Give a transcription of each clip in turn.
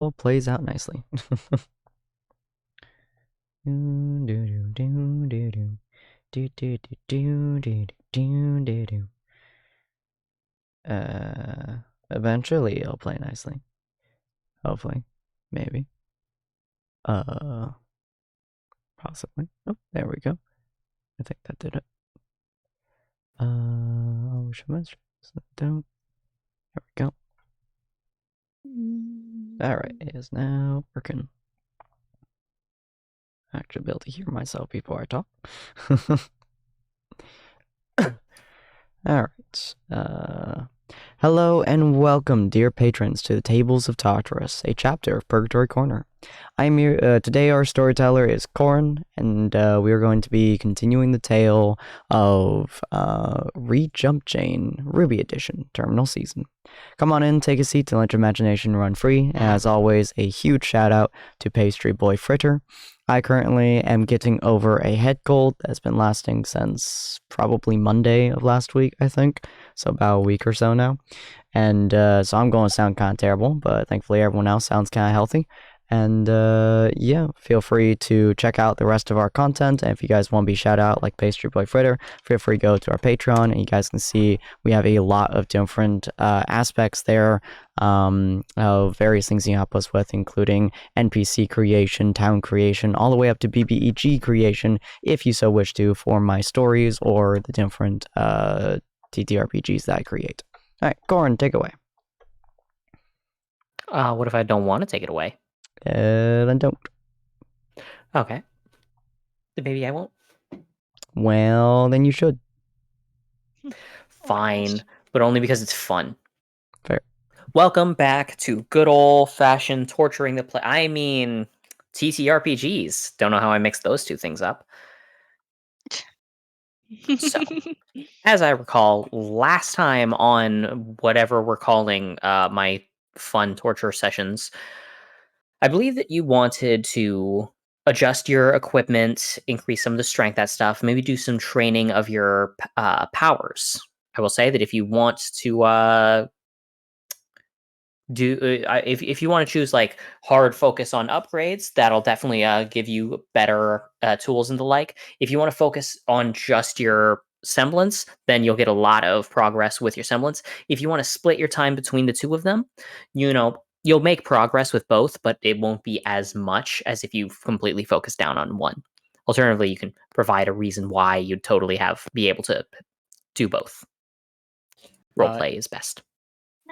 all plays out nicely. Eventually it'll play nicely. Hopefully. Maybe. Possibly. Oh, there we go. I think that did it. Don't. There we go. Alright, it is now working. I actually be able to hear myself before I talk. Alright. Hello and welcome, dear patrons, to the Tables of Tartarus, a chapter of Purgatory Corner. I'm here. Today our storyteller is Corin, and we are going to be continuing the tale of Jumpchain, RWBY Edition, Terminal Season. Come on in, take a seat, and let your imagination run free. And as always, a huge shout out to Pastry Boy Fritter. I currently am getting over a head cold that's been lasting since probably Monday of last week, I think. So about a week or so now. And so I'm going to sound kind of terrible, but thankfully everyone else sounds kind of healthy. And yeah, feel free to check out the rest of our content. And if you guys want to be shout out like Pastry Boy Fritter, feel free to go to our Patreon, and you guys can see we have a lot of different aspects there of various things you can help us with, including NPC creation, town creation, all the way up to BBEG creation, if you so wish to, for my stories or the different TTRPGs that I create. All right, Goran, take away. What if I don't want to take it away? Then don't. Okay. Then maybe I won't. Well, then you should. Fine, but only because it's fun. Fair. Welcome back to good old-fashioned torturing the play. I mean, TTRPGs. Don't know how I mixed those two things up. So, as I recall, last time on whatever we're calling my fun torture sessions, I believe that you wanted to adjust your equipment, increase some of the strength, that stuff, maybe do some training of your powers. I will say that if you want to if you want to choose like hard focus on upgrades, that'll definitely give you better tools and the like. If you want to focus on just your semblance, then you'll get a lot of progress with your semblance. If you want to split your time between the two of them, you'll make progress with both, but it won't be as much as if you completely focus down on one. Alternatively, you can provide a reason why you'd totally be able to do both. Roleplay is best.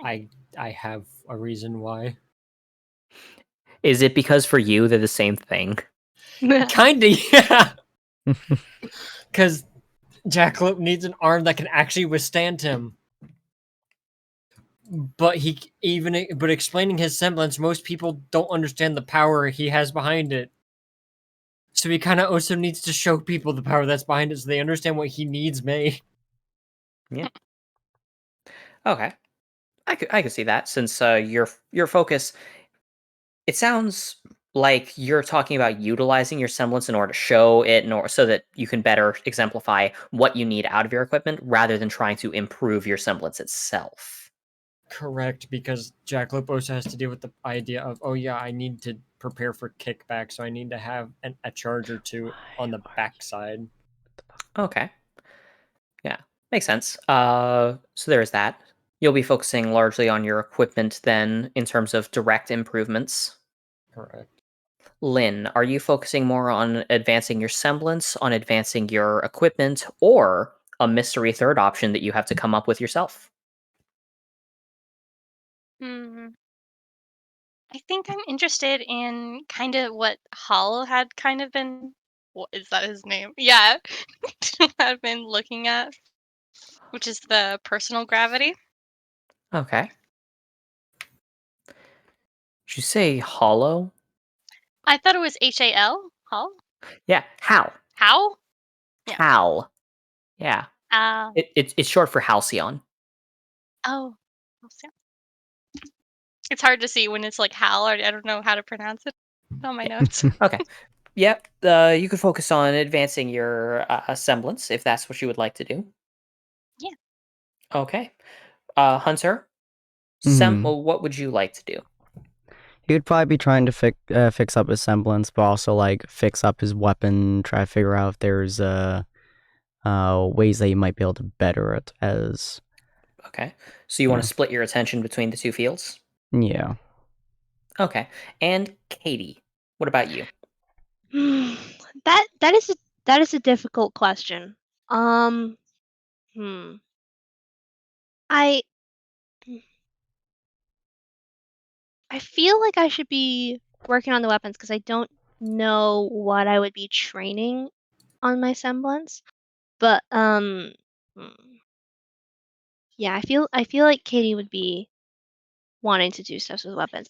I have a reason why. Is it because for you they're the same thing? Kinda, yeah. Because Jackalope needs an arm that can actually withstand him. But explaining his semblance, most people don't understand the power he has behind it. So he kind of also needs to show people the power that's behind it, so they understand what he needs made. Yeah. Okay. I could see that, since your focus. It sounds like you're talking about utilizing your semblance in order to show it, so that you can better exemplify what you need out of your equipment, rather than trying to improve your semblance itself. Correct, because Jackalope also has to deal with the idea of, oh yeah, I need to prepare for kickback, so I need to have a charge or two on the backside. Okay. Yeah, makes sense. So there's that. You'll be focusing largely on your equipment then, in terms of direct improvements. Correct. Lynn, are you focusing more on advancing your semblance, on advancing your equipment, or a mystery third option that you have to come up with yourself? I think I'm interested in kind of what Hall had kind of been. What is that his name? Yeah, had been looking at, which is the personal gravity. Okay. Did you say hollow? I thought it was HAL. Hall. Yeah, Hal. How? Yeah. Hal. Yeah. It's short for halcyon. Oh. It's hard to see when it's like Hal, or I don't know how to pronounce it on my notes. Okay. Yep. You could focus on advancing your semblance if that's what you would like to do. Yeah. Okay. Hunter, what would you like to do? He would probably be trying to fix up his semblance, but also like fix up his weapon. Try to figure out if there's ways that he might be able to better it. As Okay. So you want Yeah. to split your attention between the two fields? yeah, Okay. And Katie, what about you? That is a difficult question. I I feel like I should be working on the weapons because I don't know what I would be training on my semblance. But yeah, I feel like Katie would be wanting to do stuff with weapons.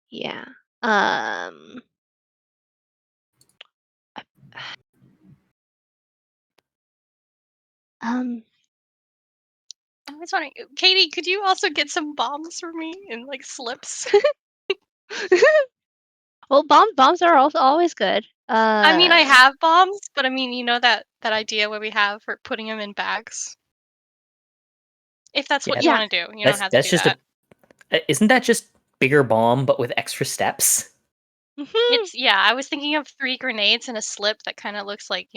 Yeah. Um. I was wondering, Katie, could you also get some bombs for me in like slips? Well, bombs are also always good. I mean, I have bombs, but I mean, you know that idea where we have for putting them in bags. If that's what you Yeah. want to do, you don't have to That's do just that. isn't that just bigger bomb but with extra steps? It's I was thinking of 3 grenades in a slip that kind of looks like,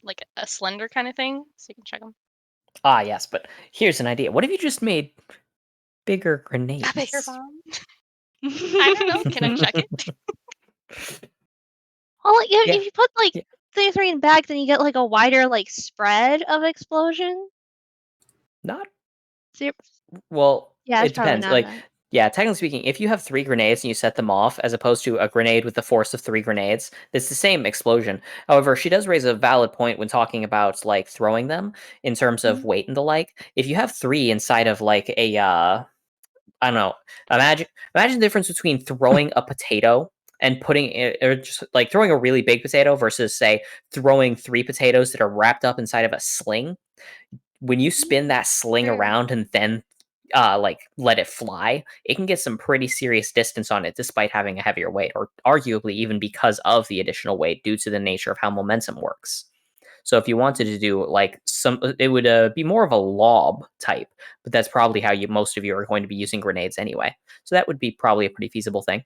like a slender kind of thing, so you can check them. Ah, yes, but here's an idea. What if you just made bigger grenades? A bigger bomb. I don't know. Can I check it? Well, yeah, Yeah. if you put like Yeah. 3 in bags, then you get like a wider like spread of explosion. Not So well. yeah, It it's probably depends. not Like, enough. yeah, technically speaking, if you have 3 grenades and you set them off, as opposed to a grenade with the force of 3 grenades, it's the same explosion. However, she does raise a valid point when talking about like throwing them in terms of weight and the like. If you have 3 inside of like a I don't know. Imagine the difference between throwing a potato and putting it, or just like throwing a really big potato versus say throwing 3 potatoes that are wrapped up inside of a sling. When you spin that sling True. around and then like let it fly, it can get some pretty serious distance on it despite having a heavier weight, or arguably even because of the additional weight due to the nature of how momentum works. So if you wanted to do like it would be more of a lob type, but that's probably how most of you are going to be using grenades anyway. So that would be probably a pretty feasible thing.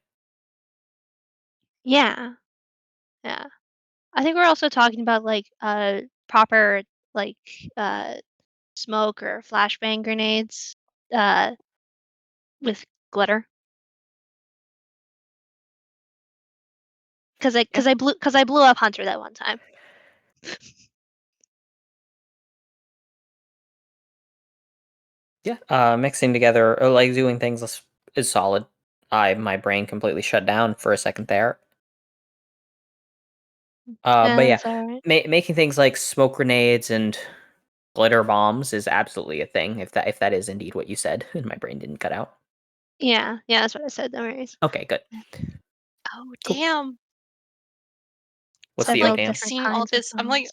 Yeah. Yeah. I think we're also talking about like proper like smoke or flashbang grenades with glitter. Cuz I blew up Hunter that one time. Yeah, mixing together or like doing things is solid. My brain completely shut down for a second there. But yeah, That's all right. making things like smoke grenades and glitter bombs is absolutely a thing. If that is indeed what you said, and my brain didn't cut out. Yeah, that's what I said. No worries. Okay, good. Oh, Cool. damn. What's I'm the like damn? different seeing all kinds of this. I'm like,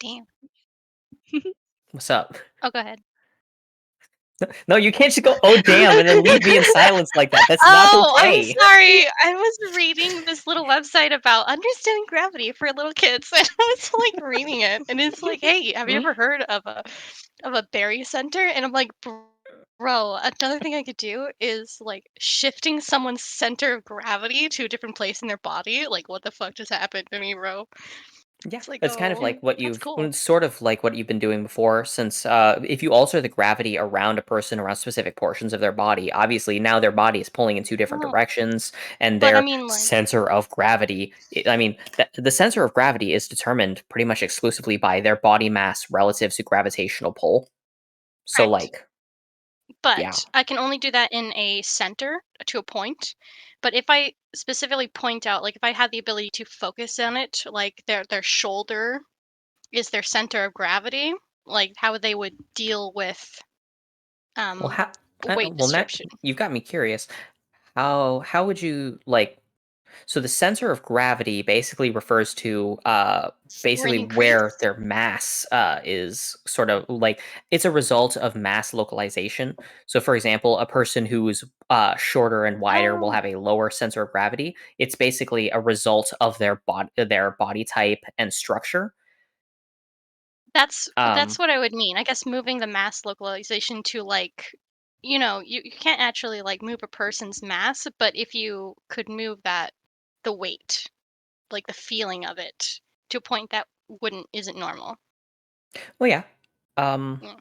bombs. damn. What's up? Oh, go ahead. No, you can't just go, oh damn, and then leave me in silence like that. That's not Oh, I'm okay. sorry. I was reading this little website about understanding gravity for little kids, and I was like reading it, and it's like, hey, have you ever heard of a berry center? And I'm like, bro, another thing I could do is like shifting someone's center of gravity to a different place in their body. Like, what the fuck just happened to me, bro? Yeah, It's like, it's kind of like what that's you've cool. well, it's sort of like what you've been doing before. Since if you alter the gravity around a person around specific portions of their body, obviously now their body is pulling in 2 different Well, directions, and but I their mean, like, center of gravity. I mean, the center of gravity is determined pretty much exclusively by their body mass relative to gravitational pull. So, correct. like, yeah. But I can only do that in a center to a point. But if I specifically point out, like if I had the ability to focus on it, like their shoulder is their center of gravity, like how they would deal with Well, weight well, now distribution. you've got me curious. How would you like? So the center of gravity basically refers to basically Raining where crates. their mass is sort of like it's a result of mass localization. So for example, a person who's shorter and wider will Oh, have a lower center of gravity. It's basically a result of their body type and structure. that's Um, what I would mean. I guess moving the mass localization to like you can't actually like move a person's mass, but if you could move the weight, like the feeling of it, to a point that isn't normal. Well, yeah. Um, Yeah.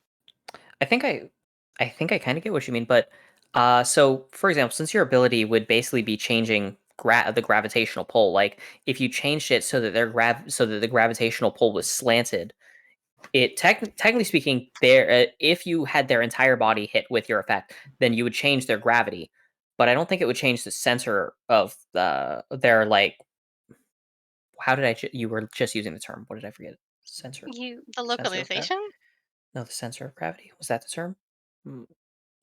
I think I kind of get what you mean, but so for example, since your ability would basically be changing the gravitational pull, like if you changed it so that so that the gravitational pull was slanted, it technically speaking, if you had their entire body hit with your effect, then you would change their gravity. But I don't think it would change the sensor of their like. How did you were just using the term? What did I forget? Sensor. The Sensor of gravity. localization. No, the sensor of gravity. Was that the term? Mm,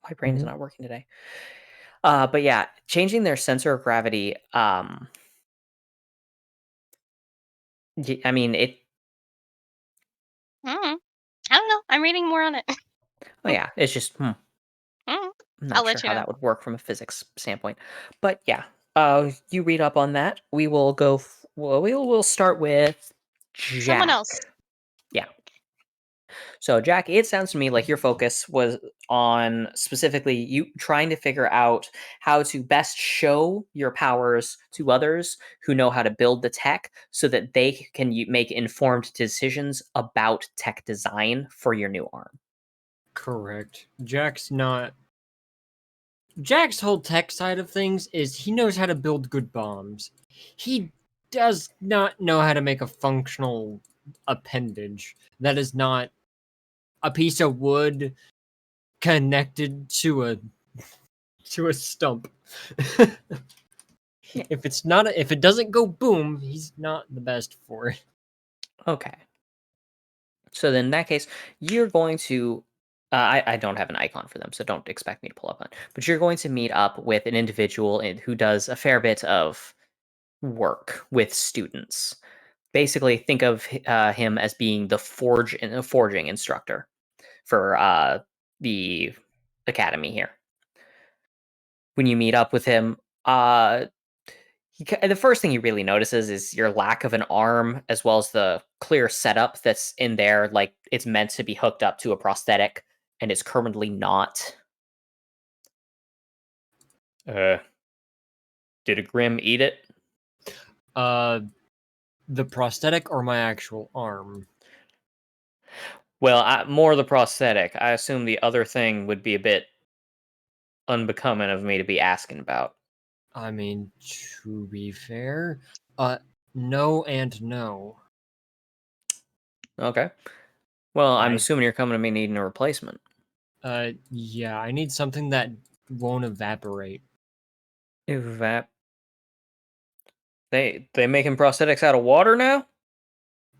My brain is Mhm. not working today. But yeah, changing their sensor of gravity. I mean it. I don't know. I'm reading more on it. Oh yeah, it's just. Mm, I'm I'll not sure let you how know. that would work from a physics standpoint, but yeah. You read up on that. We will go. Well, we'll start with Someone Jack. else. Yeah. So, Jack, it sounds to me like your focus was on specifically you trying to figure out how to best show your powers to others who know how to build the tech so that they can make informed decisions about tech design for your new arm. Correct. Jack's whole tech side of things is he knows how to build good bombs. He does not know how to make a functional appendage that is not a piece of wood connected to a stump. Yeah. If it doesn't go boom, he's not the best for it. Okay. So then in that case, you're going to. I don't have an icon for them, so don't expect me to pull up one. But you're going to meet up with an individual who does a fair bit of work with students. Basically, think of him as being the forging instructor for the academy here. When you meet up with him, the first thing he really notices is your lack of an arm, as well as the clear setup that's in there. Like it's meant to be hooked up to a prosthetic, and it's currently not. Did a Grim eat it? The prosthetic or my actual arm? Well, more the prosthetic. I assume the other thing would be a bit unbecoming of me to be asking about. I mean, to be fair, no and no. Okay. Well, I'm I assuming you're coming to me needing a replacement. Yeah, I need something that won't evaporate. Evap. They making prosthetics out of water now?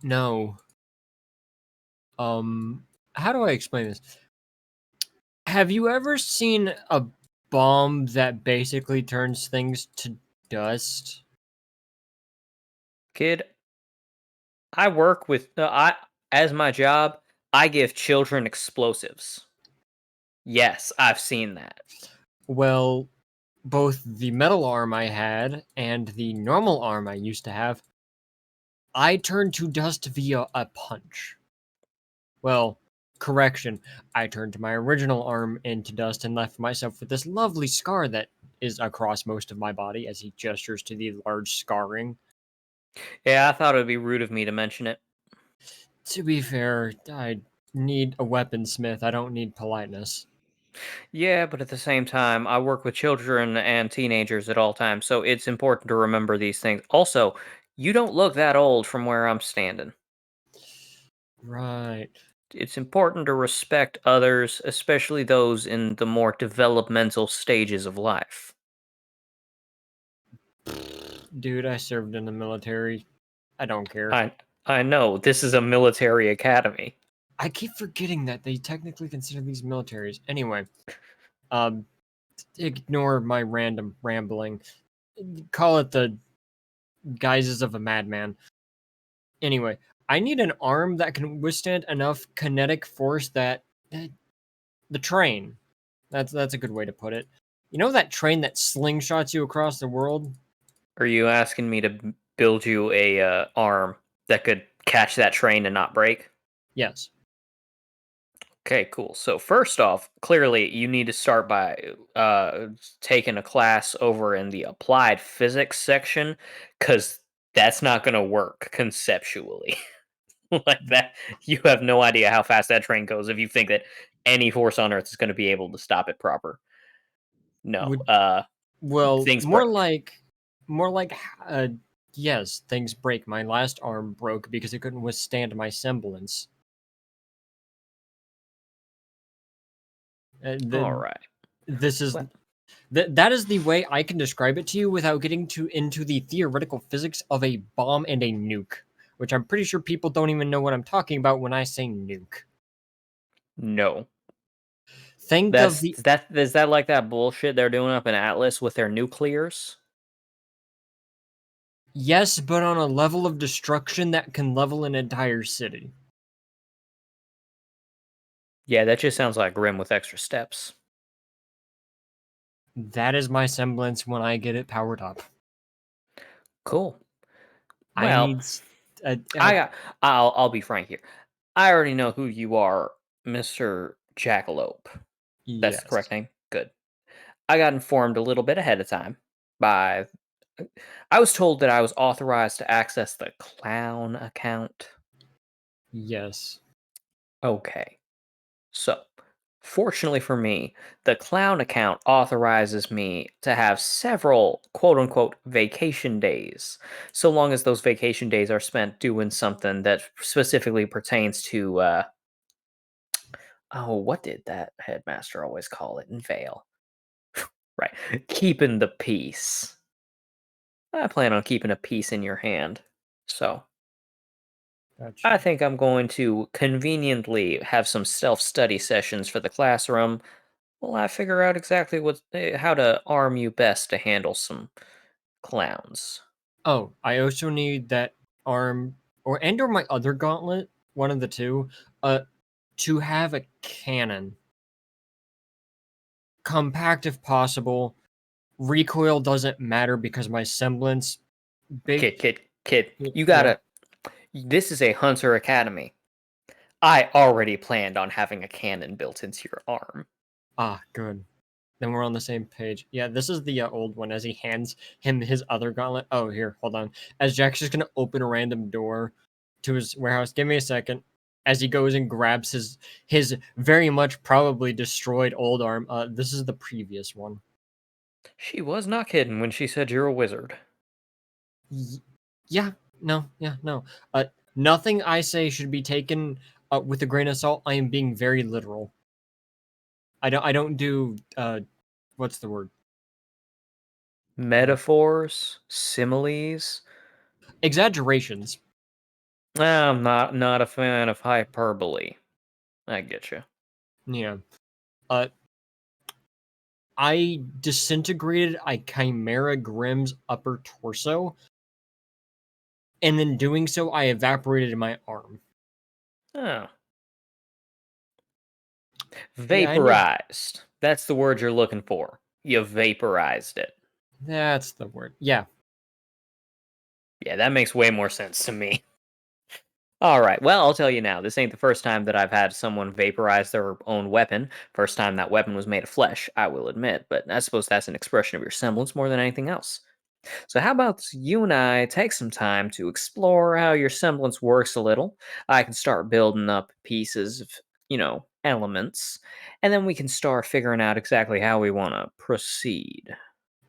No. How do I explain this? Have you ever seen a bomb that basically turns things to dust? Kid, I work with I as my job, I give children explosives. Yes, I've seen that. Well, both the metal arm I had and the normal arm I used to have, I turned to dust via a punch. Well, correction, I turned my original arm into dust and left myself with this lovely scar that is across most of my body as he gestures to the large scarring. Yeah, I thought it would be rude of me to mention it. To be fair, I need a weaponsmith. I don't need politeness. Yeah, but at the same time, I work with children and teenagers at all times, so it's important to remember these things. Also, you don't look that old from where I'm standing. Right. It's important to respect others, especially those in the more developmental stages of life. Dude, I served in the military. I don't care. I know, this is a military academy. I keep forgetting that they technically consider these militaries. Anyway, um, ignore my random rambling. Call it the guises of a madman. Anyway, I need an arm that can withstand enough kinetic force that the train. That's a good way to put it. You know that train that slingshots you across the world? Are you asking me to build you a arm that could catch that train and not break? Yes. Okay, cool. So first off, clearly you need to start by taking a class over in the applied physics section, because that's not going to work conceptually. Like that, you have no idea how fast that train goes if you think that any force on Earth is going to be able to stop it proper. No, Would well, things more break. like, more like, yes, things break. My last arm broke because it couldn't withstand my semblance. All right. This is Well, that is the way I can describe it to you without getting into the theoretical physics of a bomb and a nuke, which I'm pretty sure people don't even know what I'm talking about when I say nuke. no. Think of the Is that like that bullshit they're doing up in Atlas with their nuclears? yes, but on a level of destruction that can level an entire city. Yeah, that just sounds like Grim with extra steps. That is my semblance when I get it powered up. Cool. I Well, need I'll be frank here. I already know who you are, Mr. Jackalope. That's the correct yes. name? Good. I got informed a little bit ahead of time by I was told that I was authorized to access the clown account. Yes. Okay. So, fortunately for me, the clown account authorizes me to have several quote unquote vacation days, so long as those vacation days are spent doing something that specifically pertains to, oh, what did that headmaster always call it in Vale? Right, keeping the peace. I plan on keeping a piece in your hand. So, Gotcha. I think I'm going to conveniently have some self study sessions for the classroom while I figure out exactly how to arm you best to handle some clowns. Oh, I also need that arm or my other gauntlet, one of the two, to have a cannon. Compact if possible. Recoil doesn't matter because my semblance big Kid, you yeah. gotta. This is a Hunter Academy. I already planned on having a cannon built into your arm. Ah, good. Then we're on the same page. Yeah, this is the old one as he hands him his other gauntlet. Oh, here, hold on. As Jack's just gonna open a random door to his warehouse. Give me a second. As he goes and grabs his very much probably destroyed old arm. This is the previous one. She was not kidding when she said you're a wizard. Y- yeah, no, yeah, no. Nothing I say should be taken with a grain of salt. I am being very literal. I don't do what's the word? Metaphors, similes. Exaggerations. I'm not a fan of hyperbole. I get you. Yeah. Uh, I disintegrated a Chimera Grimm's upper torso, and in doing so, I evaporated my arm. Oh. Yeah, I knew. Vaporized. That's the word you're looking for. You vaporized it. That's the word. Yeah. Yeah, that makes way more sense to me. All right. Well, I'll tell you now. This ain't the first time that I've had someone vaporize their own weapon. First time that weapon was made of flesh, I will admit. But I suppose that's an expression of your semblance more than anything else. So, how about you and I take some time to explore how your semblance works a little? I can start building up pieces of, elements, and then we can start figuring out exactly how we want to proceed.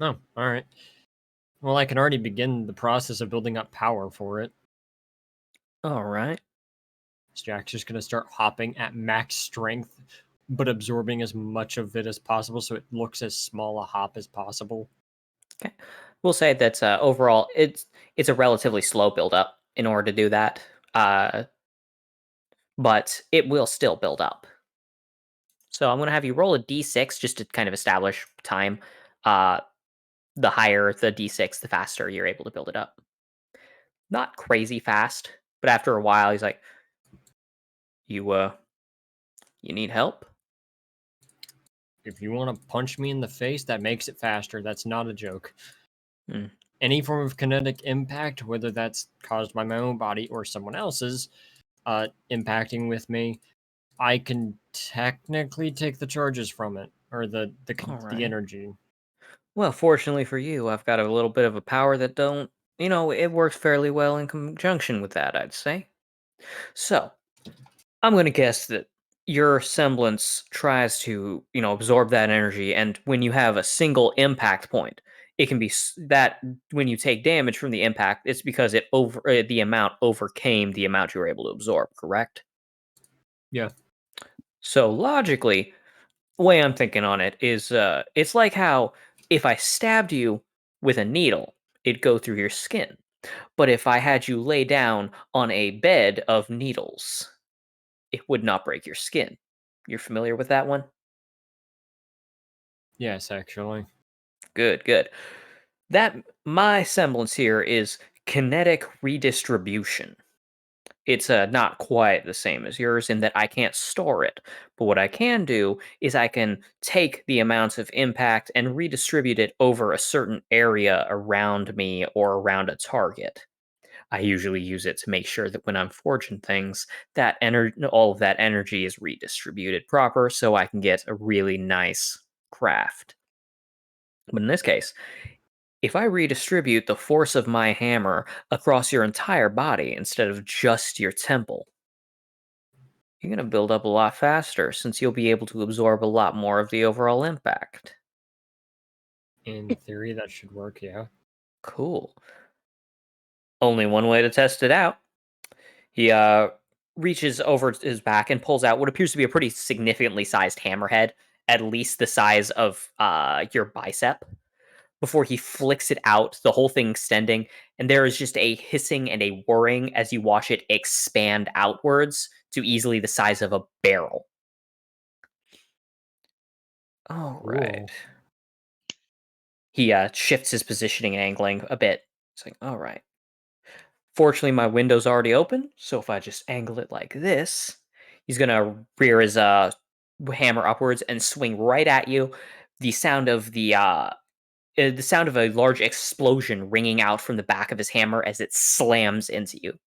Oh, all right. Well, I can already begin the process of building up power for it. All right. So Jack's just gonna start hopping at max strength, but absorbing as much of it as possible, so it looks as small a hop as possible. Okay. We'll say that overall, it's a relatively slow build up in order to do that, but it will still build up. So I'm going to have you roll a d6 just to kind of establish time. Uh, the higher the d6, the faster you're able to build it up. Not crazy fast, but after a while, he's like, you need help?" If you want to punch me in the face, that makes it faster. That's not a joke. Hmm. Any form of kinetic impact, whether that's caused by my own body or someone else's, impacting with me, I can technically take the charges from it, or the Alright. energy. Well, fortunately for you, I've got a little bit of a power that don't, it works fairly well in conjunction with that, I'd say. So, I'm going to guess that your semblance tries to, absorb that energy, and when you have a single impact point, it can be that when you take damage from the impact, it's because the amount overcame the amount you were able to absorb, correct? Yeah. So logically, the way I'm thinking on it is it's like how if I stabbed you with a needle, it'd go through your skin. But if I had you lay down on a bed of needles, it would not break your skin. You're familiar with that one? Yes, actually. Good, good. That my semblance here is kinetic redistribution. It's not quite the same as yours in that I can't store it. But what I can do is I can take the amounts of impact and redistribute it over a certain area around me or around a target. I usually use it to make sure that when I'm forging things, that all of that energy is redistributed proper so I can get a really nice craft. But in this case, if I redistribute the force of my hammer across your entire body instead of just your temple, you're going to build up a lot faster since you'll be able to absorb a lot more of the overall impact. In theory, that should work, yeah. Cool. Only one way to test it out. He reaches over his back and pulls out what appears to be a pretty significantly sized hammerhead, at least the size of your bicep. Before he flicks it out, the whole thing extending, and there is just a hissing and a whirring as you watch it expand outwards to easily the size of a barrel. All right. Cool. He shifts his positioning and angling a bit. It's like, all right. Fortunately, my window's already open, so if I just angle it like this, he's gonna rear his hammer upwards and swing right at you. The sound of the sound of a large explosion ringing out from the back of his hammer as it slams into you.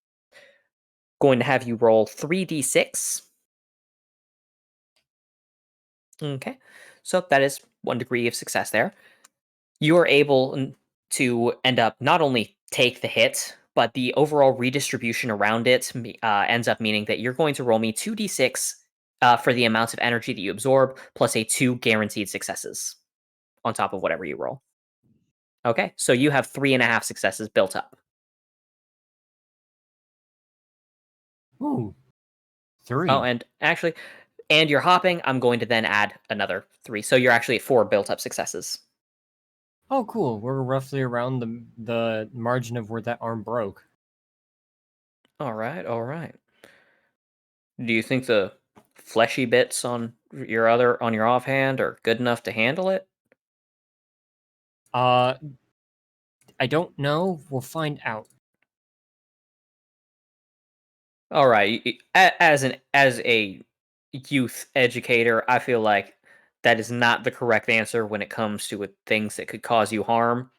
Going to have you roll 3d6. Okay, so that is 1 degree of success there. You are able to end up not only take the hit, but the overall redistribution around it ends up meaning that you're going to roll me 2d6 for the amount of energy that you absorb, plus a 2 guaranteed successes on top of whatever you roll. Okay, so you have 3.5 successes built up. Ooh. 3. Oh, and actually, and you're hopping, I'm going to then add another 3. So you're actually at 4 built up successes. Oh, cool. We're roughly around the margin of where that arm broke. All right, all right. Do you think the fleshy bits on your offhand are good enough to handle it? I don't know. We'll find out. All right. As a youth educator, I feel like that is not the correct answer when it comes to things that could cause you harm.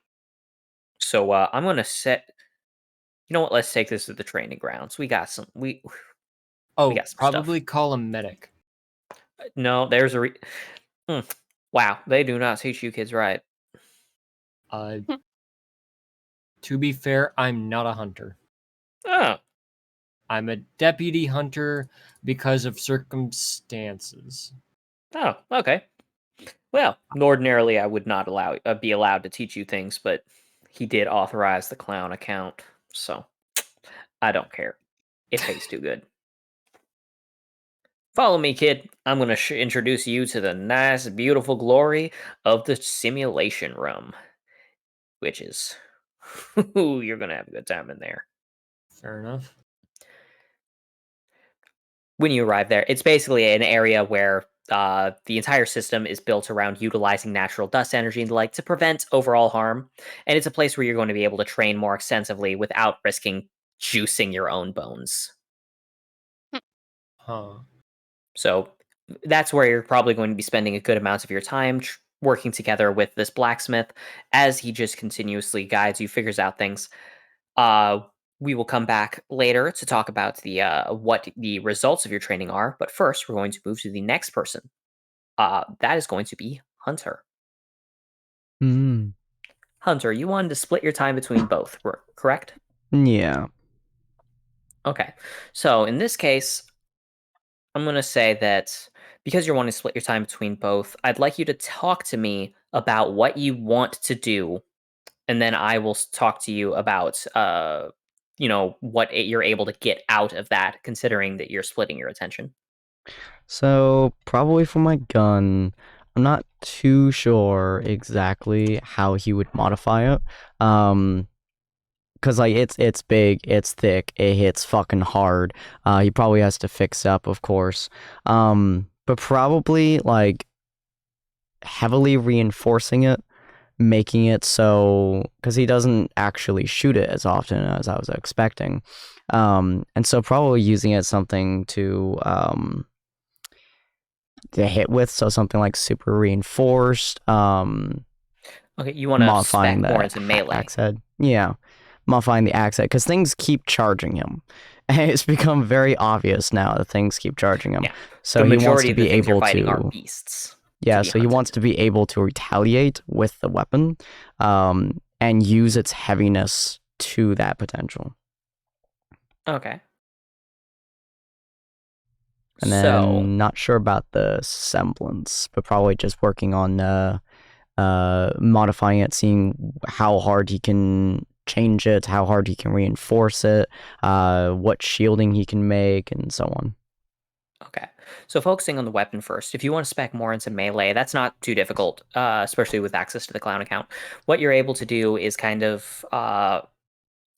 So I'm gonna set. You know what? Let's take this to the training grounds. We got some. We Oh, got some probably stuff. call a medic. No, there's a. Wow, they do not teach you kids right. To be fair, I'm not a hunter. Oh, I'm a deputy hunter because of circumstances. oh, okay. Well, ordinarily I would not be allowed to teach you things, but he did authorize the clown account, so I don't care. It pays too good. Follow me, kid. I'm going to introduce you to the nice, beautiful glory of the simulation room, which is, you're going to have a good time in there. Fair enough. When you arrive there, it's basically an area where the entire system is built around utilizing natural dust energy and the like to prevent overall harm. And it's a place where you're going to be able to train more extensively without risking juicing your own bones. Huh. So that's where you're probably going to be spending a good amount of your time working together with this blacksmith as he just continuously guides you, figures out things. we will come back later to talk about the what the results of your training are. But first, we're going to move to the next person. That is going to be Hunter. Mm. Hunter, you wanted to split your time between both, correct? Yeah. Okay. So in this case, I'm going to say that because you're wanting to split your time between both, I'd like you to talk to me about what you want to do, and then I will talk to you about, what you're able to get out of that, considering that you're splitting your attention. So probably for my gun, I'm not too sure exactly how he would modify it. Cause like it's big, it's thick, it hits fucking hard. He probably has to fix up, of course. But probably like heavily reinforcing it, making it so because he doesn't actually shoot it as often as I was expecting. And so probably using it as something to hit with, so something like super reinforced. Okay, you want to Modifying spec more the into melee. axe head. Yeah, modifying the axe head because things keep charging him. It's become very obvious now that things keep charging him. Yeah, So the he wants majority to of the be things you're able fighting are to. beasts. Yeah, be so he wants hunted. to be able to retaliate with the weapon, and use its heaviness to that potential. Okay. And So, then not sure about the semblance, but probably just working on modifying it, seeing how hard he can change it, how hard he can reinforce it, what shielding he can make, and so on. okay. So focusing on the weapon first. If you want to spec more into melee, that's not too difficult, especially with access to the clown account. What you're able to do is kind of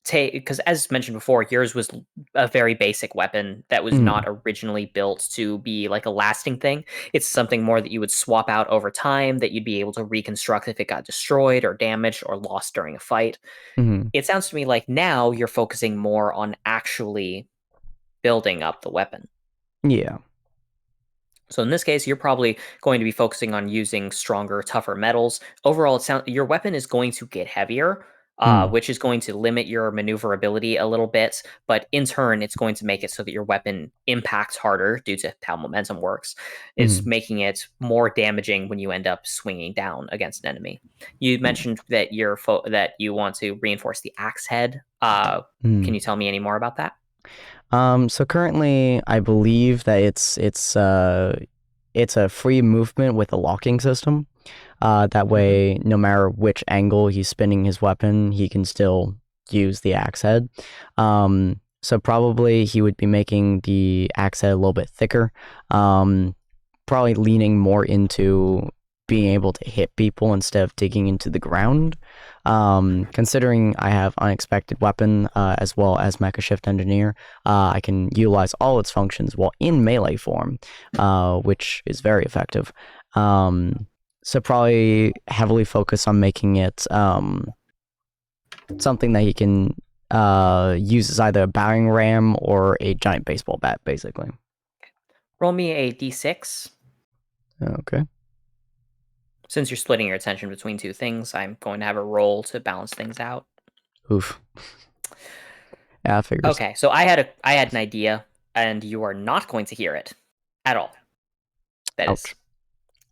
take, because as mentioned before, yours was a very basic weapon that was not originally built to be like a lasting thing. It's something more that you would swap out over time, that you'd be able to reconstruct if it got destroyed or damaged or lost during a fight. Mm-hmm. It sounds to me like now you're focusing more on actually building up the weapon. Yeah. So in this case, you're probably going to be focusing on using stronger, tougher metals. Overall, your weapon is going to get heavier, which is going to limit your maneuverability a little bit. But in turn, it's going to make it so that your weapon impacts harder due to how momentum works. It's making it more damaging when you end up swinging down against an enemy. You mentioned that that you want to reinforce the axe head. Can you tell me any more about that? So currently, I believe that it's a free movement with a locking system. That way, no matter which angle he's spinning his weapon, he can still use the axe head. So probably he would be making the axe head a little bit thicker. Probably leaning more into being able to hit people instead of digging into the ground. Considering I have unexpected weapon as well as Mecha Shift Engineer, I can utilize all its functions while in melee form, which is very effective. So probably heavily focus on making it something that he can use as either a battering ram or a giant baseball bat, basically. Roll me a d6. Okay. Since you're splitting your attention between two things, I'm going to have a roll to balance things out. Oof. Yeah, I figures. Okay, so I had an idea, and you are not going to hear it at all. That Ouch. is,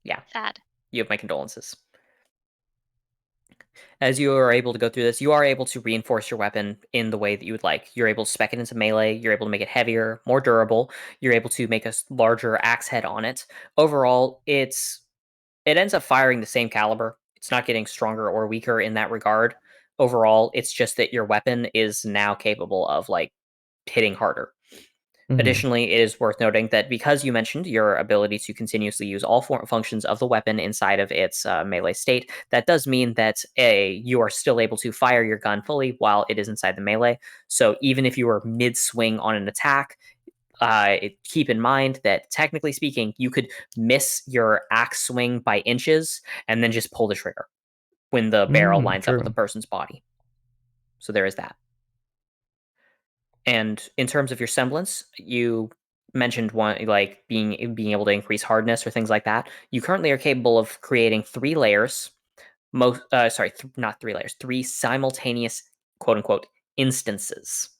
yeah. Sad. You have my condolences. As you are able to go through this, you are able to reinforce your weapon in the way that you would like. You're able to spec it into melee. You're able to make it heavier, more durable. You're able to make a larger axe head on it. Overall, it ends up firing the same caliber. It's not getting stronger or weaker in that regard. Overall, it's just that your weapon is now capable of like hitting harder. Additionally, it is worth noting that because you mentioned your ability to continuously use all functions of the weapon inside of its melee state, that does mean that you are still able to fire your gun fully while it is inside the melee. So even if you are mid-swing on an attack, keep in mind that technically speaking, you could miss your axe swing by inches and then just pull the trigger when the barrel lines up with the person's body. So there is that. And in terms of your semblance, you mentioned one like being able to increase hardness or things like that. You currently are capable of creating 3 layers. Not 3 layers, 3 simultaneous quote unquote instances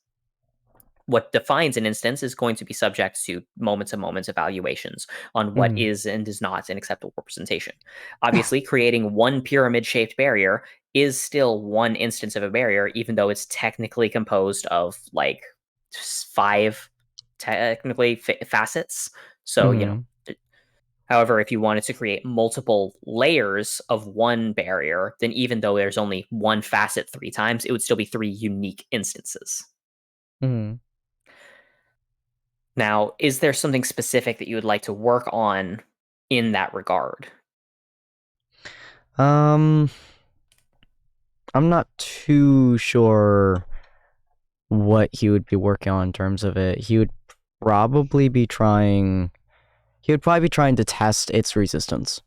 what defines an instance is going to be subject to moments and moments evaluations on what is and is not an acceptable representation. Obviously, creating one pyramid-shaped barrier is still one instance of a barrier, even though it's technically composed of like 5 technically facets. So, however, if you wanted to create multiple layers of one barrier, then even though there's only one facet 3 times, it would still be 3 unique instances. Now, is there something specific that you would like to work on in that regard? I'm not too sure what he would be working on in terms of it. He would probably be trying to test its resistance.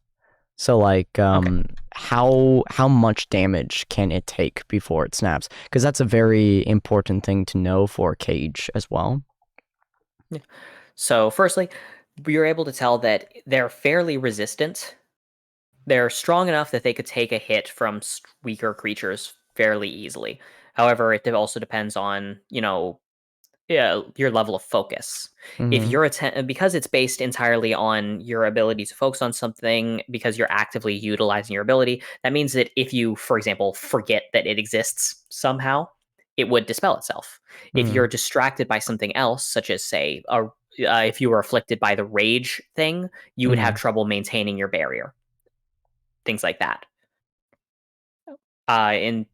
So like how much damage can it take before it snaps? Because that's a very important thing to know for Cage as well. Yeah. So firstly, you're able to tell that they're fairly resistant. They're strong enough that they could take a hit from weaker creatures fairly easily. However, it also depends on, your level of focus. If you're because it's based entirely on your ability to focus on something because you're actively utilizing your ability, that means that if you, for example, forget that it exists somehow, it would dispel itself. If you're distracted by something else, such as say, if you were afflicted by the rage thing, you would have trouble maintaining your barrier. Things like that. And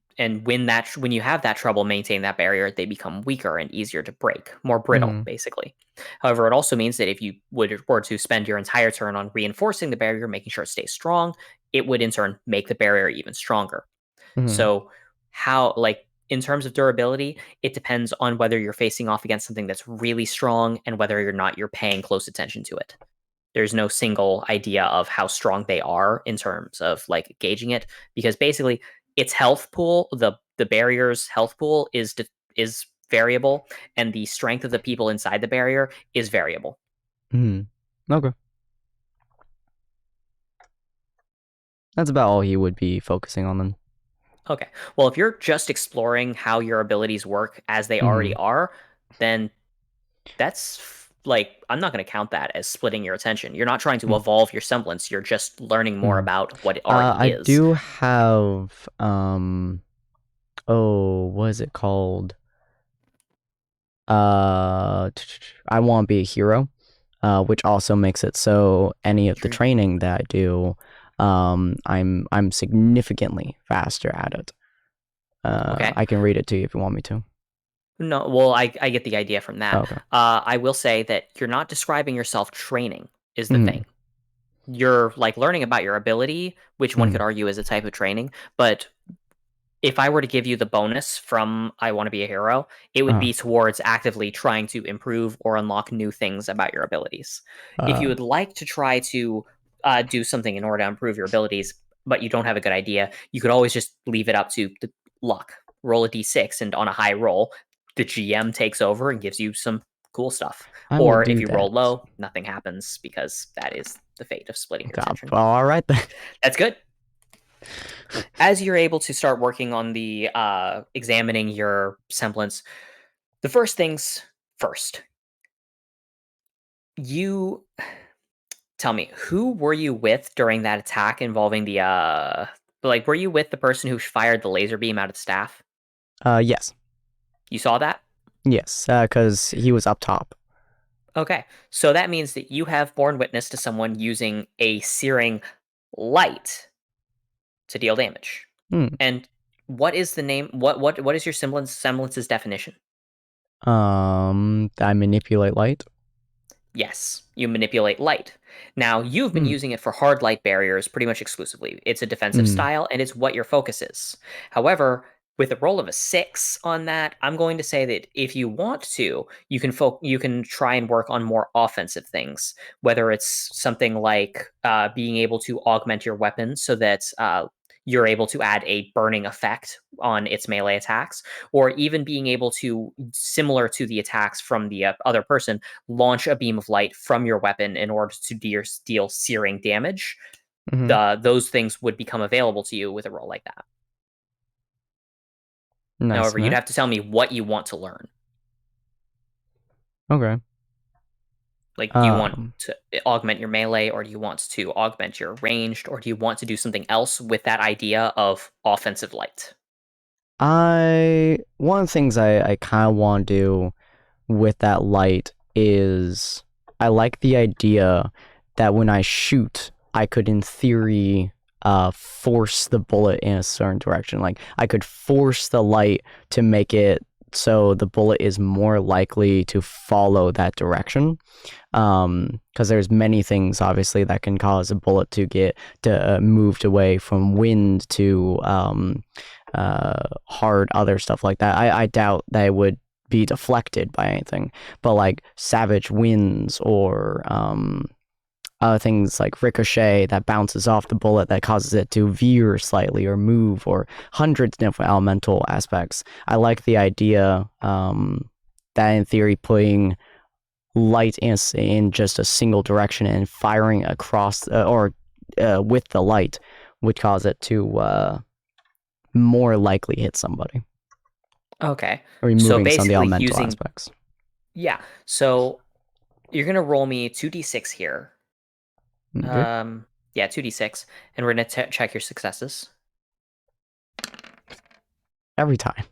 when you have that trouble maintaining that barrier, they become weaker and easier to break, more brittle, basically. However, it also means that if you were to spend your entire turn on reinforcing the barrier, making sure it stays strong, it would in turn make the barrier even stronger. So in terms of durability, it depends on whether you're facing off against something that's really strong and whether or not you're paying close attention to it. There's no single idea of how strong they are in terms of like gauging it, because basically its health pool, the barrier's health pool is variable, and the strength of the people inside the barrier is variable. Okay. That's about all he would be focusing on then. Okay. Well, if you're just exploring how your abilities work as they already are, then that's I'm not going to count that as splitting your attention. You're not trying to evolve your semblance. You're just learning more about what it already is. I do have what is it called? I want to be a hero, which also makes it so any of the training that I do, I'm significantly faster at it. Okay. I can read it to you if you want me to. No, well, I get the idea from that. Okay. I will say that you're not describing yourself training is the thing. You're learning about your ability, which one could argue is a type of training. But if I were to give you the bonus from I Want to Be a Hero, it would be towards actively trying to improve or unlock new things about your abilities. If you would like to try to do something in order to improve your abilities, but you don't have a good idea, you could always just leave it up to the luck. Roll a d6, and on a high roll, the GM takes over and gives you some cool stuff. Or if you roll low, nothing happens, because that is the fate of splitting your attention. All right then. That's good. As you're able to start working on the examining your semblance, the first things first. You tell me, who were you with during that attack involving the were you with the person who fired the laser beam out of the staff? Yes. You saw that? Yes, because he was up top. Okay, so that means that you have borne witness to someone using a searing light to deal damage. And what is the name? What is your semblance's definition? I manipulate light. Yes, you manipulate light. Now, you've been using it for hard light barriers pretty much exclusively. It's a defensive style, and it's what your focus is. However, with a roll of a 6 on that, I'm going to say that if you want to, you can try and work on more offensive things, whether it's something like being able to augment your weapon so that you're able to add a burning effect on its melee attacks, or even being able to, similar to the attacks from the other person, launch a beam of light from your weapon in order to deal searing damage. Those things would become available to you with a roll like that. Nice. However, you'd have to tell me what you want to learn. Okay. Like, do you want to augment your melee, or do you want to augment your ranged, or do you want to do something else with that idea of offensive light? One of the things I kind of want to do with that light is I like the idea that when I shoot, I could, in theory, force the bullet in a certain direction. Like, I could force the light to make it so the bullet is more likely to follow that direction. Because there's many things, obviously, that can cause a bullet to get moved away from wind to hard other stuff like that. I doubt that it would be deflected by anything, but like savage winds or other things like ricochet that bounces off the bullet that causes it to veer slightly or move, or hundreds of different elemental aspects. I like the idea that, in theory, putting light in just a single direction and firing across or with the light would cause it to more likely hit somebody, Okay. removing some of the basically elemental aspects. Yeah. So you're gonna roll me 2d6 here. Okay. Yeah, 2d6, and we're gonna check your successes. Every time.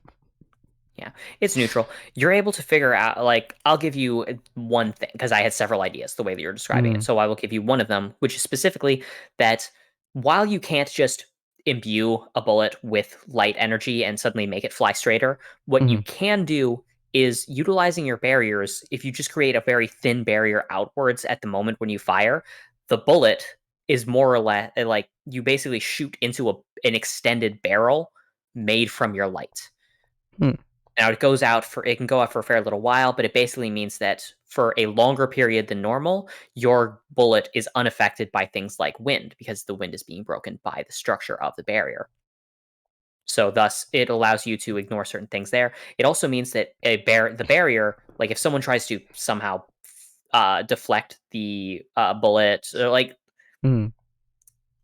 Yeah, it's neutral. You're able to figure out, like, I'll give you one thing, because I had several ideas the way that you're describing it. So I will give you one of them, which is specifically that while you can't just imbue a bullet with light energy and suddenly make it fly straighter, what you can do is, utilizing your barriers, if you just create a very thin barrier outwards at the moment when you fire, the bullet is more or less like you basically shoot into an extended barrel made from your light. Now it can go out for a fair little while, but it basically means that for a longer period than normal, your bullet is unaffected by things like wind, because the wind is being broken by the structure of the barrier. So thus, it allows you to ignore certain things there. It also means that the barrier, like if someone tries to somehow deflect the bullet, or like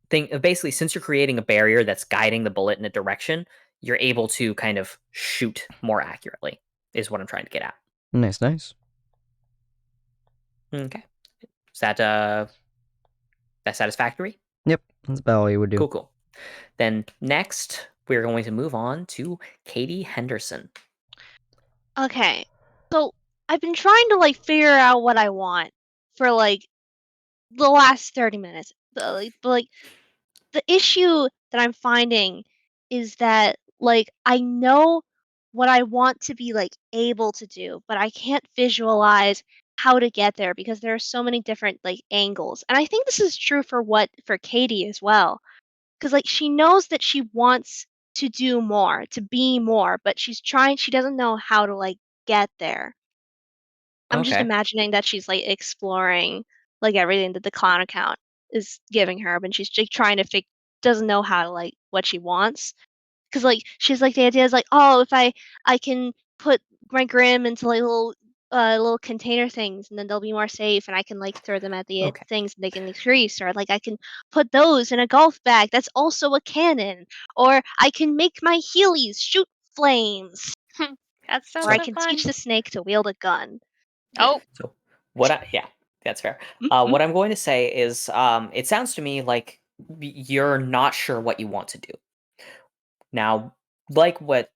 basically, since you're creating a barrier that's guiding the bullet in a direction, you're able to kind of shoot more accurately, is what I'm trying to get at. Nice. Okay. Is that satisfactory? Yep, that's about all you would do. Cool. Then next, we're going to move on to Katie Henderson. Okay. So I've been trying to like figure out what I want for like the last 30 minutes. But the issue that I'm finding is that like I know what I want to be like able to do, but I can't visualize how to get there because there are so many different like angles. And I think this is true for Katie as well. Because like she knows that she wants to do more, to be more, but she doesn't know how to like get there. I'm just Okay. imagining that she's like exploring like everything that the clown account is giving her, but she's like trying to doesn't know how to like what she wants. Because like she's like the idea is like, oh, if I can put my Grim into like little container things, and then they'll be more safe, and I can like throw them at the Okay. things and they can increase, or like I can put those in a golf bag that's also a cannon, or I can make my Heelys shoot flames, That sounds or I so can fun. teach the snake to wield a gun. Oh, So yeah, that's fair. What I'm going to say is, it sounds to me like you're not sure what you want to do. Now, like what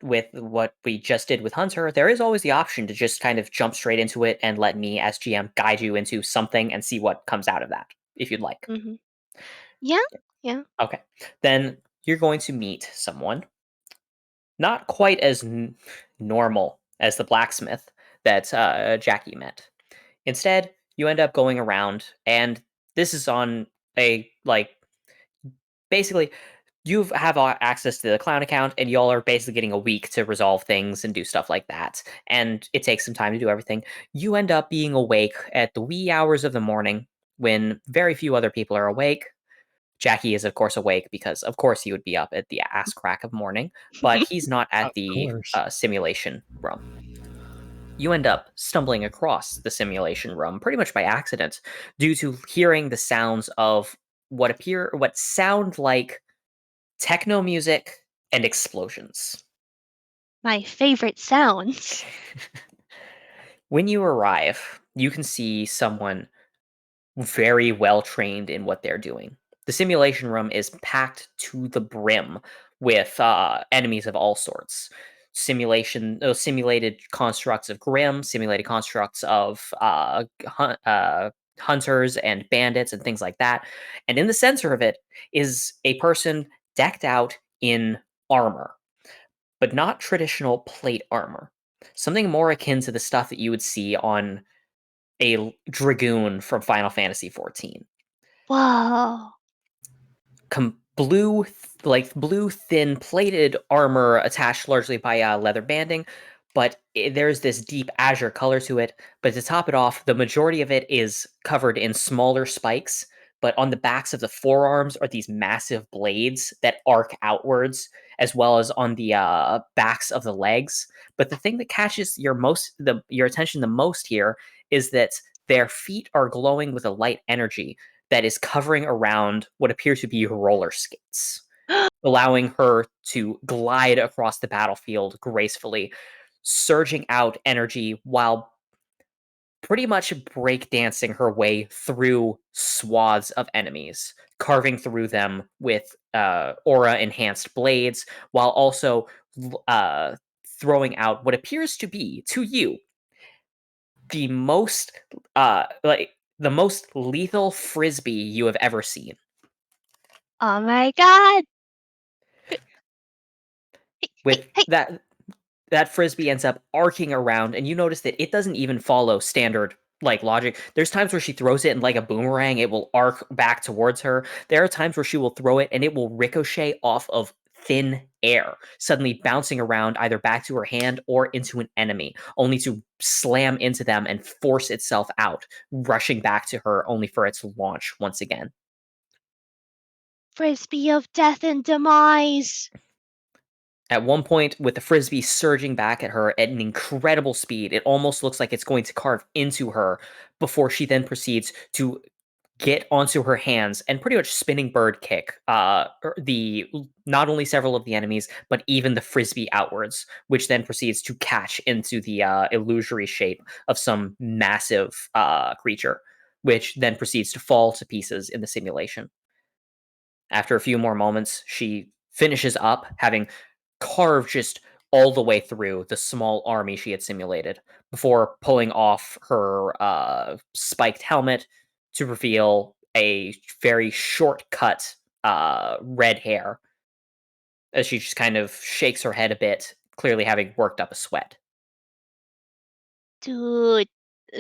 we just did with Hunter, there is always the option to just kind of jump straight into it and let me as GM guide you into something and see what comes out of that, if you'd like. Yeah. Okay. Then you're going to meet someone not quite as normal as the blacksmith that Jackie met. Instead, you end up going around, and this is on a, like, basically, you have access to the clown account, and y'all are basically getting a week to resolve things and do stuff like that. And it takes some time to do everything. You end up being awake at the wee hours of the morning when very few other people are awake. Jackie is, of course, awake because, of course, he would be up at the ass crack of morning, but he's not at Of the course. simulation room. You end up stumbling across the simulation room pretty much by accident due to hearing the sounds of what sound like techno music and explosions. My favorite sounds. When you arrive, you can see someone very well trained in what they're doing. The simulation room is packed to the brim with enemies of all sorts. Simulated constructs of Grimm, simulated constructs of hunters and bandits and things like that. And in the center of it is a person decked out in armor, but not traditional plate armor. Something more akin to the stuff that you would see on a dragoon from Final Fantasy 14. Whoa. Blue thin plated armor attached largely by leather banding, but there's this deep azure color to it. But to top it off, the majority of it is covered in smaller spikes, but on the backs of the forearms are these massive blades that arc outwards, as well as on the backs of the legs. But the thing that catches your attention the most here is that their feet are glowing with a light energy that is covering around what appears to be roller skates, allowing her to glide across the battlefield gracefully, surging out energy while pretty much breakdancing her way through swaths of enemies, carving through them with aura enhanced blades, while also throwing out what appears to be, to you, the most the most lethal frisbee you have ever seen. Oh my god. With Hey. that frisbee ends up arcing around, and you notice that it doesn't even follow standard like logic. There's times where she throws it and like a boomerang, it will arc back towards her. There are times where she will throw it and it will ricochet off of thin air, suddenly bouncing around either back to her hand or into an enemy, only to slam into them and force itself out, rushing back to her only for its launch once again. Frisbee of death and demise. At one point, with the frisbee surging back at her at an incredible speed, it almost looks like it's going to carve into her before she then proceeds to get onto her hands and pretty much spinning bird kick not only several of the enemies, but even the frisbee outwards, which then proceeds to catch into the illusory shape of some massive creature, which then proceeds to fall to pieces in the simulation. After a few more moments, she finishes up, having carved just all the way through the small army she had simulated, before pulling off her spiked helmet to reveal a very short-cut red hair, as she just kind of shakes her head a bit, clearly having worked up a sweat. Dude.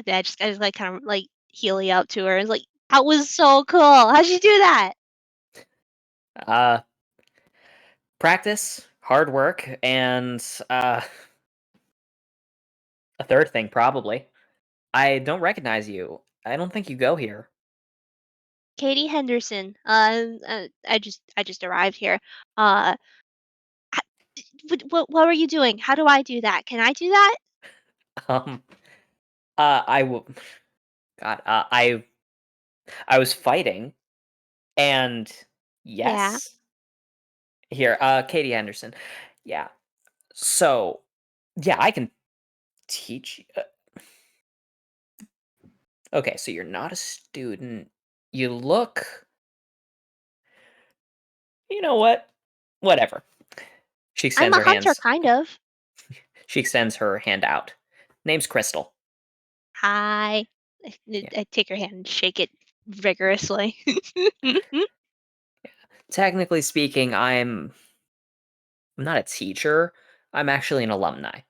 I just like kind of like healing up to her. It's like, that was so cool. How'd you do that? Uh, Practice, hard work, and a third thing, probably. I don't recognize you. I don't think you go here. Katie Henderson. I just arrived here. What were you doing? How do I do that? Can I do that? Um, I will. God, I was fighting, and Yeah. yes, here, Katie Henderson. Yeah. So, yeah, I can teach you. Okay, so you're not a student. You look. You know what? Whatever. She I'm extends a her hunter, hands. kind of. She extends her hand out. Name's Crystal. Hi. I take her hand and shake it vigorously. Technically speaking, I'm not a teacher. I'm actually an alumni.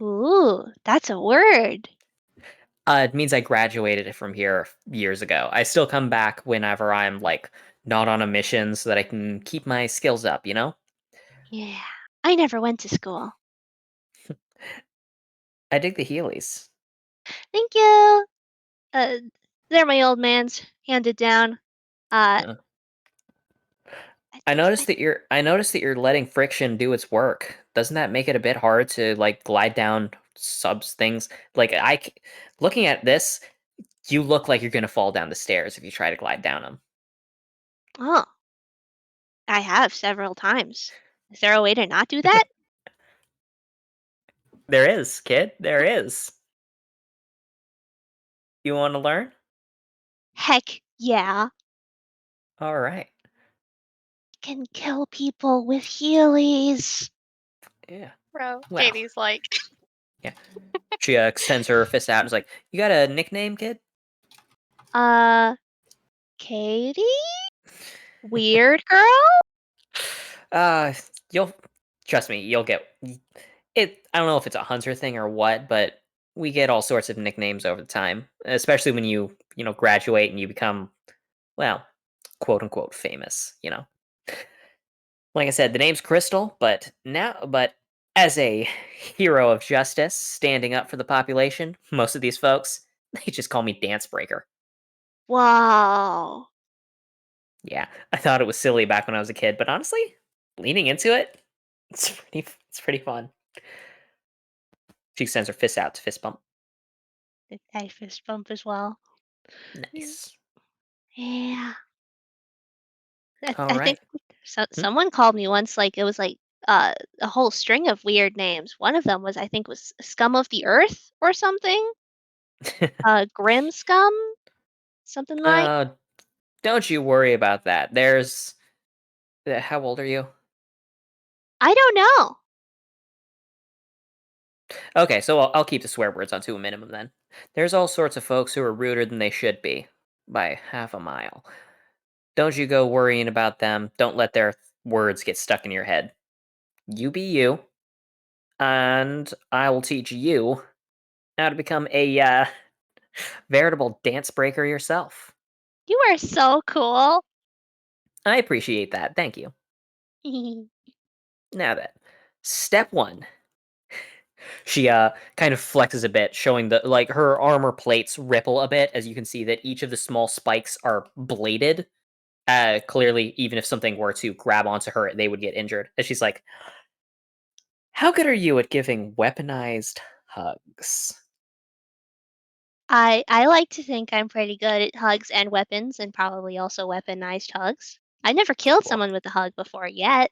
Ooh, that's a word. It means I graduated from here years ago. I still come back whenever I'm like not on a mission so that I can keep my skills up, you know? Yeah. I never went to school. I dig the Heelys. Thank you. Uh, they're my old man's, handed down. Uh, Huh. I, I I, noticed that you're letting friction do its work. Doesn't that make it a bit hard to like glide down subs things? Like looking at this, you look like you're gonna fall down the stairs if you try to glide down them. oh, I have several times. Is there a way to not do that? There is, kid. There is. You want to learn? Heck yeah. All right. Can kill people with Heelys. Yeah. Bro, Well. Katie's like, She extends her fist out and is like, "You got a nickname, kid?" Katie? Weird girl? You'll trust me. You'll get it. I don't know if it's a hunter thing or what, but we get all sorts of nicknames over the time, especially when you graduate and you become, well, quote unquote famous. Like I said, the name's Crystal, but as a hero of justice, standing up for the population, most of these folks they just call me Dance Breaker. Wow. Yeah, I thought it was silly back when I was a kid, but honestly, leaning into it, it's pretty fun. She extends her fist out to fist bump. I fist bump as well. Nice. Yeah. All I think right. someone called me once, like it was like a whole string of weird names. One of them was, I think, was Scum of the Earth or something. Grim Scum, something like. Don't you worry about that. There's. How old are you? I don't know. Okay, so I'll keep the swear words onto a minimum then. There's all sorts of folks who are ruder than they should be, by half a mile. Don't you go worrying about them. Don't let their words get stuck in your head. You be you, and I will teach you how to become a veritable dance breaker yourself. You are so cool. I appreciate that. Thank you. Now then, step 1. She kind of flexes a bit, showing the her armor plates ripple a bit as you can see that each of the small spikes are bladed. Clearly, even if something were to grab onto her, they would get injured. And she's like, "How good are you at giving weaponized hugs?" I like to think I'm pretty good at hugs and weapons, and probably also weaponized hugs. I never killed Well, someone with a hug before yet.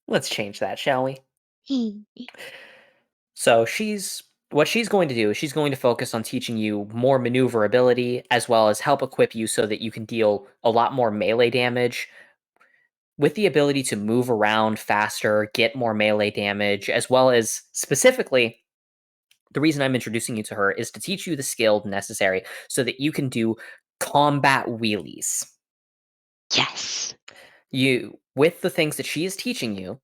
let's change that, shall we? So what she's going to do is she's going to focus on teaching you more maneuverability as well as help equip you so that you can deal a lot more melee damage with the ability to move around faster, get more melee damage, as well as specifically the reason I'm introducing you to her is to teach you the skill necessary so that you can do combat wheelies. Yes. With the things that she is teaching you,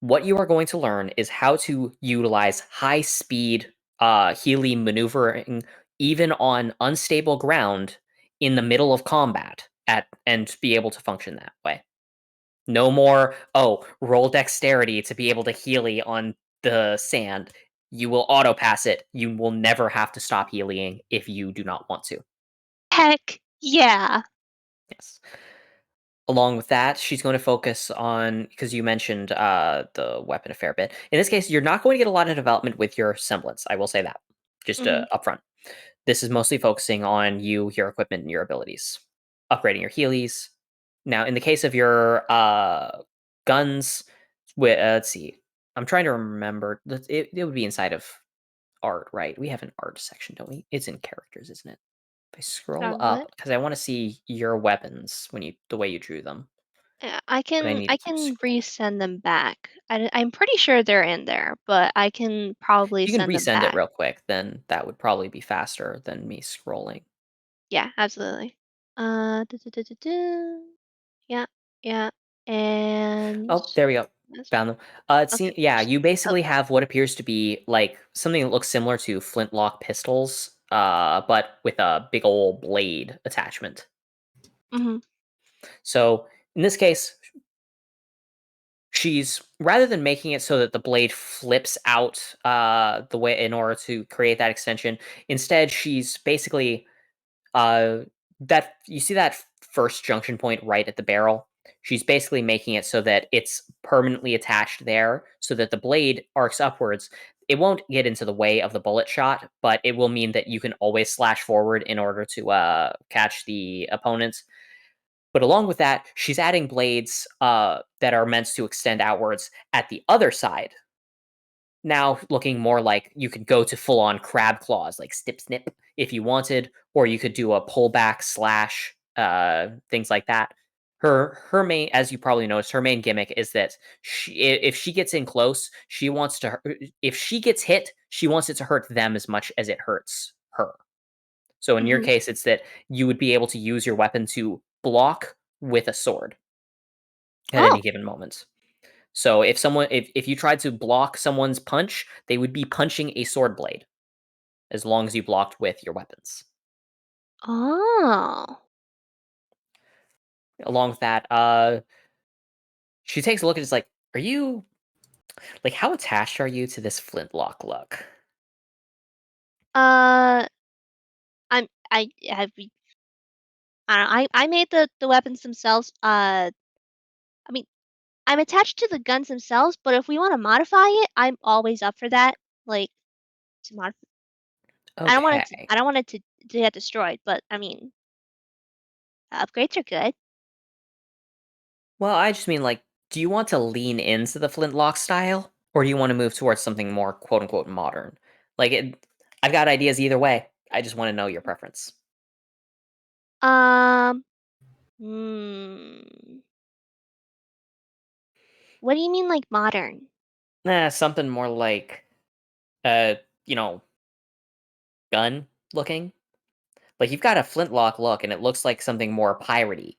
what you are going to learn is how to utilize high speed Healy maneuvering even on unstable ground in the middle of combat and be able to function that way. No more, roll dexterity to be able to Healy on the sand. You will auto pass it. You will never have to stop healing if you do not want to. Heck yeah. Yes. Along with that, she's going to focus on, because you mentioned the weapon a fair bit. In this case, you're not going to get a lot of development with your semblance. I will say that, just upfront. This is mostly focusing on you, your equipment, and your abilities. Upgrading your Heelys. Now, in the case of your guns, let's see. I'm trying to remember. It would be inside of art, right? We have an art section, don't we? It's in characters, isn't it? If I scroll What? up, because I want to see your weapons the way you drew them. Yeah, But I need I to keep can scrolling. resend them back. I'm pretty sure they're in there, but I can probably You can send them resend it back. real quick, then that would probably be faster than me scrolling. Yeah, absolutely. Yeah, yeah, and Oh, there we go. Found them. okay. You basically Okay. have what appears to be like something that looks similar to flintlock pistols, but with a big old blade attachment. Mhm. So in this case, she's rather than making it so that the blade flips out the way in order to create that extension, instead she's basically that you see that first junction point right at the barrel. She's basically making it so that it's permanently attached there, so that the blade arcs upwards. It won't get into the way of the bullet shot, but it will mean that you can always slash forward in order to catch the opponents. But along with that, she's adding blades that are meant to extend outwards at the other side, now looking more like you could go to full-on crab claws, like snip if you wanted, or you could do a pullback slash, things like that. Her main, as you probably noticed, her main gimmick is that if she gets in close, she wants to. If she gets hit, she wants it to hurt them as much as it hurts her. So in your Mhm. case, it's that you would be able to use your weapon to block with a sword at any Oh. given moment. So if you tried to block someone's punch, they would be punching a sword blade, as long as you blocked with your weapons. Oh. Along with that, she takes a look and is like, "Are you like how attached are you to this flintlock look?" Uh, I have I don't know, I made the weapons themselves. I mean, I'm attached to the guns themselves, but if we want to modify it, I'm always up for that. Like to modify. Okay. I don't want it to get destroyed, but I mean, upgrades are good. Well, I just mean like, do you want to lean into the flintlock style, or do you want to move towards something more quote unquote modern? I've got ideas either way. I just want to know your preference. Um, hmm. What do you mean, like modern? Something more like, uh, you know, gun looking. Like you've got a flintlock look, and it looks like something more piratey.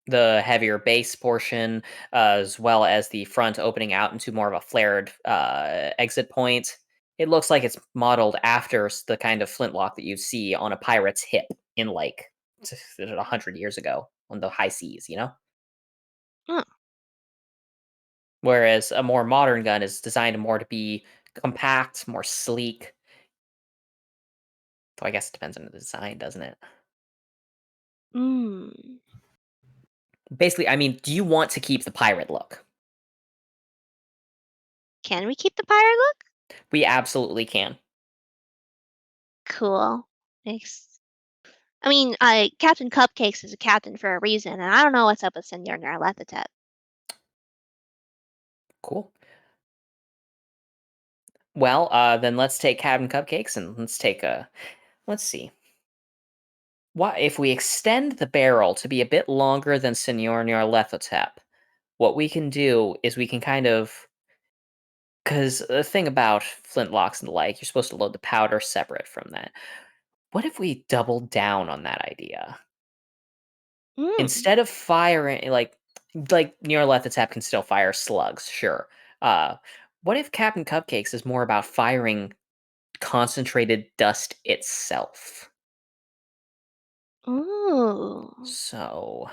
The heavier base portion, as well as the front opening out into more of a flared exit point. It looks like it's modeled after the kind of flintlock that you see on a pirate's hip in like 100 years ago on the high seas. Oh. Whereas a more modern gun is designed more to be compact, more sleek. So I guess it depends on the design, doesn't it? Hmm. Basically, I mean, do you want to keep the pirate look? Can we keep the pirate look? We absolutely can. Cool. Thanks. I mean, Captain Cupcakes is a captain for a reason, and I don't know what's up with Senor Nyarlathotep. Cool. Well, then let's take Captain Cupcakes and let's see. What if we extend the barrel to be a bit longer than Senor Nyarlathotep? What we can do is we can kind of, because the thing about flintlocks and the like, you're supposed to load the powder separate from that. What if we doubled down on that idea? Hmm. Instead of firing like Nyarlathotep can still fire slugs, sure. Uh, what if Captain Cupcakes is more about firing concentrated dust itself? Ooh. So,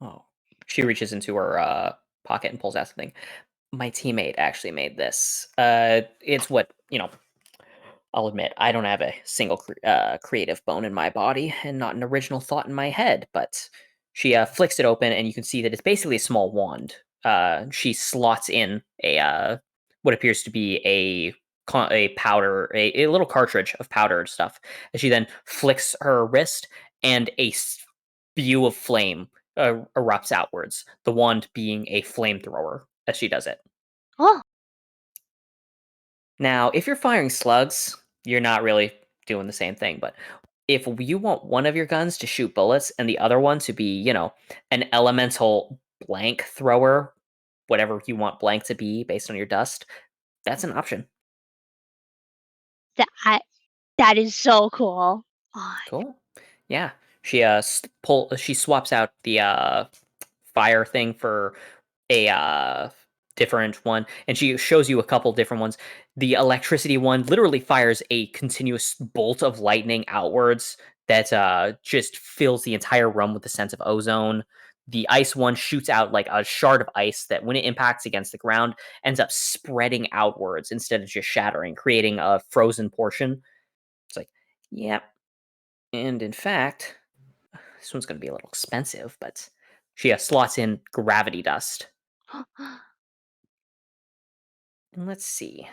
oh, she reaches into her pocket and pulls out something. My teammate actually made this. It's what I'll admit, I don't have a single creative bone in my body and not an original thought in my head, but she flicks it open and you can see that it's basically a small wand. She slots in what appears to be a powder, a little cartridge of powdered stuff. And she then flicks her wrist, and a spew of flame erupts outwards. The wand being a flamethrower as she does it. Oh. Now, if you're firing slugs, you're not really doing the same thing. But if you want one of your guns to shoot bullets and the other one to be, an elemental blank thrower, whatever you want blank to be based on your dust, that's an option. That is so cool. Oh, Cool. Yeah. She swaps out the fire thing for a different one, and she shows you a couple different ones. The electricity one literally fires a continuous bolt of lightning outwards that just fills the entire room with a sense of ozone. The ice one shoots out like a shard of ice that, when it impacts against the ground, ends up spreading outwards instead of just shattering, creating a frozen portion. It's like, yep. And in fact, this one's going to be a little expensive, but she slots in gravity dust. And let's see.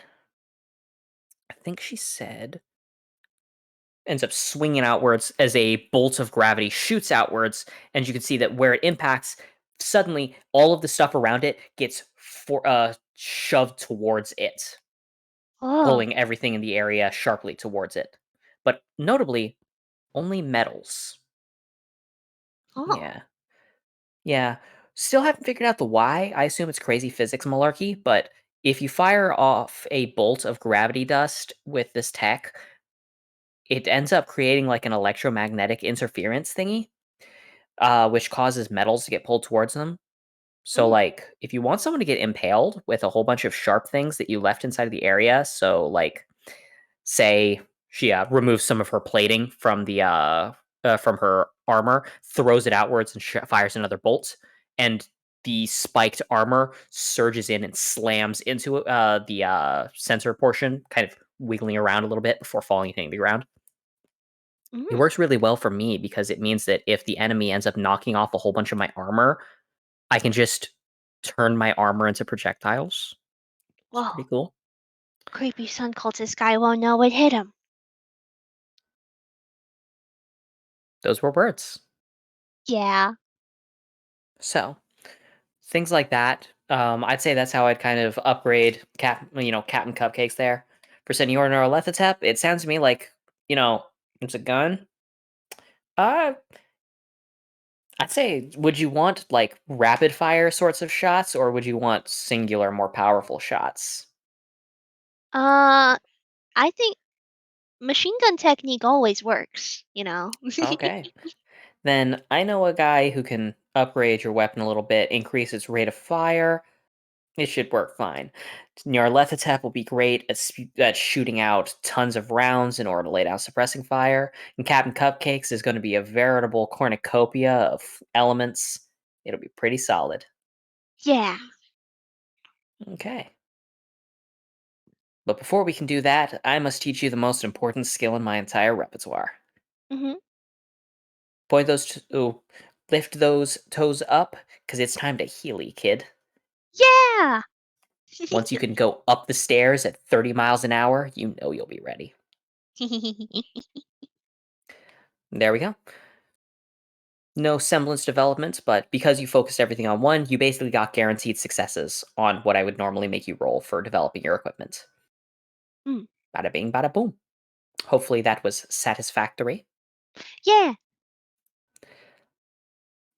I think she said ends up swinging outwards as a bolt of gravity shoots outwards, and you can see that where it impacts, suddenly all of the stuff around it gets shoved towards it. Oh. pulling everything in the area sharply towards it. But notably, only metals. Oh. Yeah. Yeah. Still haven't figured out the why. I assume it's crazy physics malarkey, but if you fire off a bolt of gravity dust with this tech, it ends up creating like an electromagnetic interference thingy, which causes metals to get pulled towards them. So, Mm. like, if you want someone to get impaled with a whole bunch of sharp things that you left inside of the area, so like, say she removes some of her plating from her armor, throws it outwards, and fires another bolt, and the spiked armor surges in and slams into the sensor portion, kind of wiggling around a little bit before falling and hitting the ground. It Mm. works really well for me because it means that if the enemy ends up knocking off a whole bunch of my armor, I can just turn my armor into projectiles. It's Whoa. pretty cool. Creepy sun cultist guy won't know what hit him. Those were words. Yeah. So things like that. I'd say that's how I'd kind of upgrade Captain Cupcakes there. For Senor Norlethatep, it sounds to me like, it's a gun. Uh, I'd say, would you want like rapid fire sorts of shots, or would you want singular, more powerful shots? I think machine gun technique always works, you know. Okay. Then I know a guy who can upgrade your weapon a little bit, increase its rate of fire. It should work fine. Nyarlathotep will be great at shooting out tons of rounds in order to lay down suppressing fire. And Captain Cupcakes is going to be a veritable cornucopia of elements. It'll be pretty solid. Yeah. Okay. But before we can do that, I must teach you the most important skill in my entire repertoire. Mhm. Point lift those toes up, because it's time to healy, kid. Yeah. Once you can go up the stairs at 30 miles an hour, you know you'll be ready. There we go. No semblance development, but because you focused everything on one, you basically got guaranteed successes on what I would normally make you roll for developing your equipment. Mm. Bada bing, bada boom. Hopefully that was satisfactory. Yeah.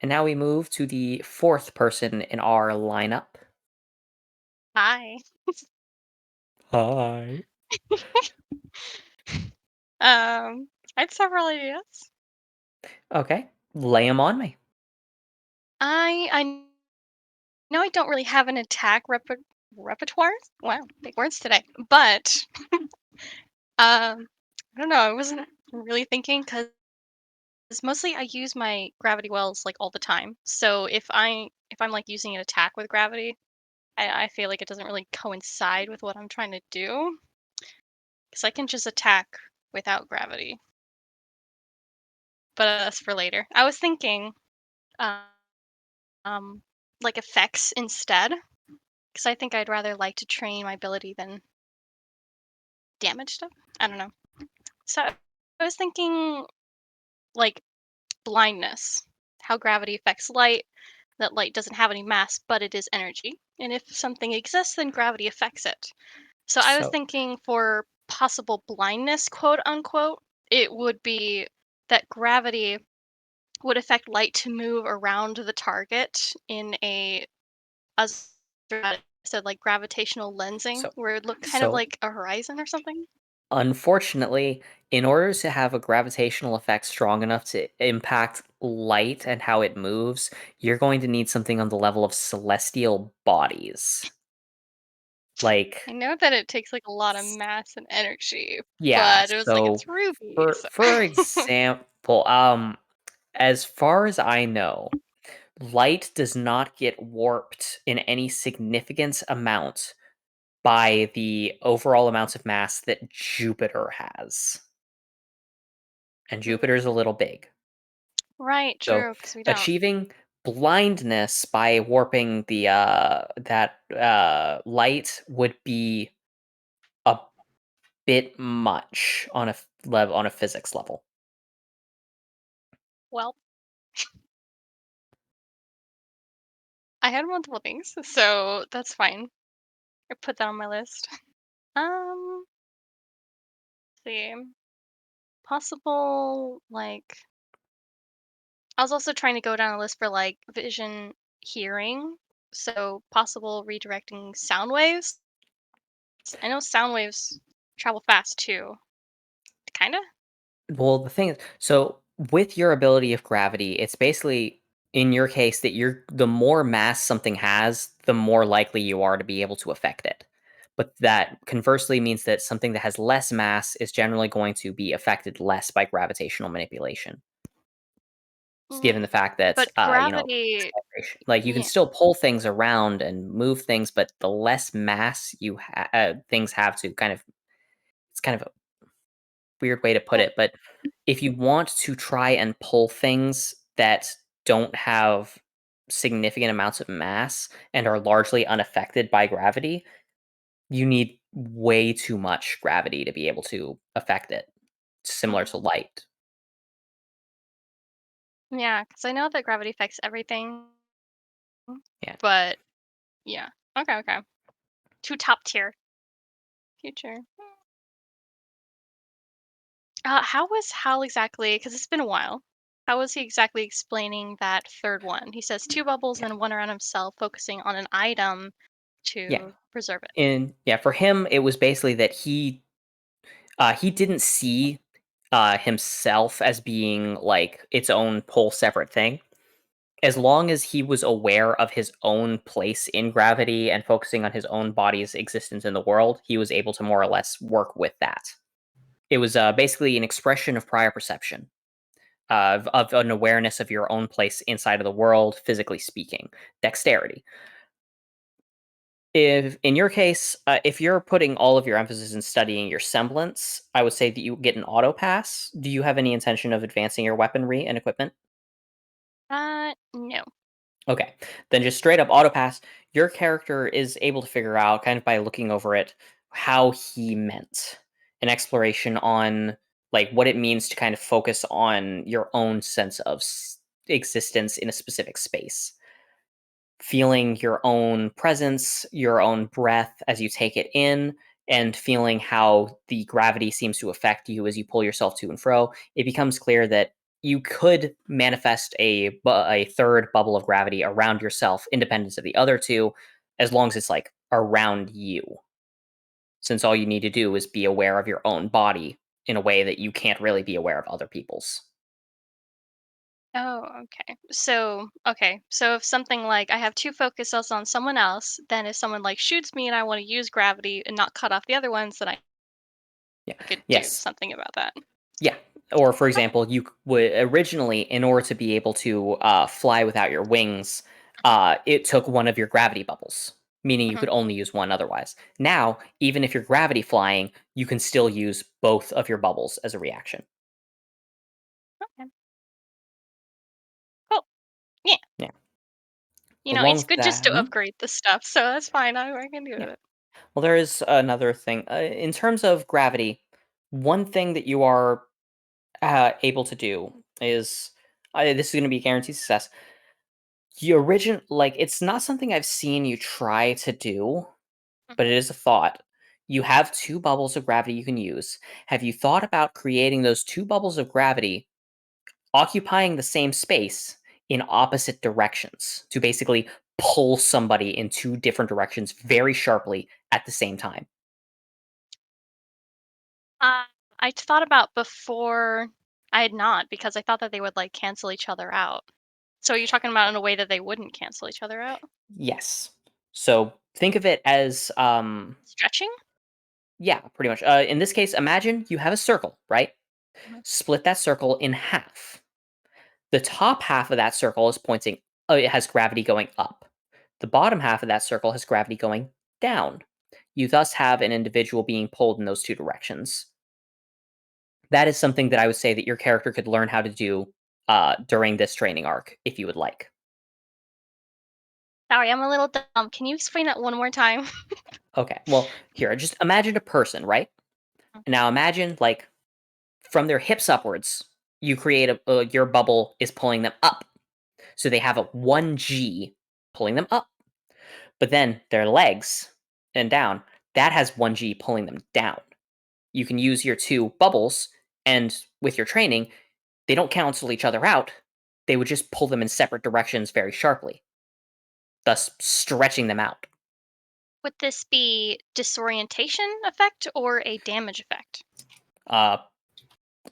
And now we move to the fourth person in our lineup. Hi. Hi. I had several ideas. Okay, lay them on me. I know I don't really have an attack repertoire. Wow, big words today. But I don't know. I wasn't really thinking because mostly I use my gravity wells like all the time. So if I'm like using an attack with gravity, I feel like it doesn't really coincide with what I'm trying to do because I can just attack without gravity. But that's for later. I was thinking, um, like effects instead, because I think I'd rather like to train my ability than damage stuff. I don't know. So I was thinking like blindness, how gravity affects light, that light doesn't have any mass, but it is energy. And if something exists, then gravity affects it. So I was So, thinking for possible blindness, quote unquote, it would be that gravity would affect light to move around the target in a, as I said, like gravitational lensing, so, where it looked kind of so, like a horizon or something. unfortunately, in order to have a gravitational effect strong enough to impact light and how it moves, you're going to need something on the level of celestial bodies. I Like, know that it takes like a lot of mass and energy, yeah, but it was like so it's ruby. for example, as far as I know, light does not get warped in any significant amount by the overall amounts of mass that Jupiter has. And Jupiter's a little big. Right, So true, because we don't. achieving blindness by warping the that light would be a bit much on on a physics level. Well, I had multiple things, so that's fine. I put that on my list. See. Possible, like, I was also trying to go down a list for like vision, hearing. So possible redirecting sound waves. I know sound waves travel fast too. Kinda? Well, the thing is, so with your ability of gravity, it's basically in your case that the more mass something has, the more likely you are to be able to affect it. But that conversely means that something that has less mass is generally going to be affected less by gravitational manipulation. Just given the fact that But gravity, like you can yeah. still pull things around and move things, but the less mass things have to it's kind of a weird way to put Well, it, but if you want to try and pull things that don't have significant amounts of mass and are largely unaffected by gravity, you need way too much gravity to be able to affect it, similar to light. yeah, because I know that gravity affects everything, Yeah. but yeah. Okay, okay. Two top tier. Future. How was Hal exactly? Because it's been a while. How was he exactly explaining that third one? He says two bubbles and one around himself, focusing on an item Yeah. to preserve it. For him, it was basically that he didn't see himself as being like its own whole separate thing. As long as he was aware of his own place in gravity and focusing on his own body's existence in the world, he was able to more or less work with that. It was basically an expression of prior perception, of an awareness of your own place inside of the world, physically speaking. Dexterity. If in your case, if you're putting all of your emphasis in studying your semblance, I would say that you get an auto pass. Do you have any intention of advancing your weaponry and equipment? No. Okay, then just straight up auto pass. Your character is able to figure out, kind of by looking over it, how he meant an exploration on like what it means to kind of focus on your own sense of existence in a specific space, feeling your own presence, your own breath as you take it in, and feeling how the gravity seems to affect you as you pull yourself to and fro. It becomes clear that you could manifest a third bubble of gravity around yourself, independent of the other two, as long as it's like around you. Since all you need to do is be aware of your own body in a way that you can't really be aware of other people's. Oh, okay. So if something like I have two focuses on someone else, then if someone like shoots me and I want to use gravity and not cut off the other ones, then I Yeah. could do Yes. something about that. Yeah. Or, for example, you would originally, in order to be able to fly without your wings, it took one of your gravity bubbles, meaning you Mhm. could only use one otherwise. Now, even if you're gravity flying, you can still use both of your bubbles as a reaction. Okay. Cool. Yeah. Yeah. It's Along with good just that, to upgrade the stuff, so that's fine. I can do yeah. it. Well, there is another thing. In terms of gravity, one thing that you are able to do is this is going to be guaranteed success. It's not something I've seen you try to do, but it is a thought. You have two bubbles of gravity you can use. Have you thought about creating those two bubbles of gravity occupying the same space in opposite directions to basically pull somebody in two different directions very sharply at the same time? Uh, I thought about before I had not because I thought that they would like cancel each other out. So are you talking about in a way that they wouldn't cancel each other out? Yes. So think of it as Stretching? yeah, pretty much. In this case, imagine you have a circle, right? Mhm. Split that circle in half. The top half of that circle is pointing, it has gravity going up. The bottom half of that circle has gravity going down. You thus have an individual being pulled in those two directions. That is something that I would say that your character could learn how to do during this training arc, if you would like. Sorry, I'm a little dumb. Can you explain that one more time? Okay, well, here, just imagine a person, right? Now imagine, like, from their hips upwards, you create your bubble is pulling them up. So they have a 1G pulling them up. But then their legs and down, that has 1G pulling them down. You can use your 2 bubbles, and with your training, they don't cancel each other out. They would just pull them in separate directions very sharply, thus stretching them out. Would this be disorientation effect or a damage effect?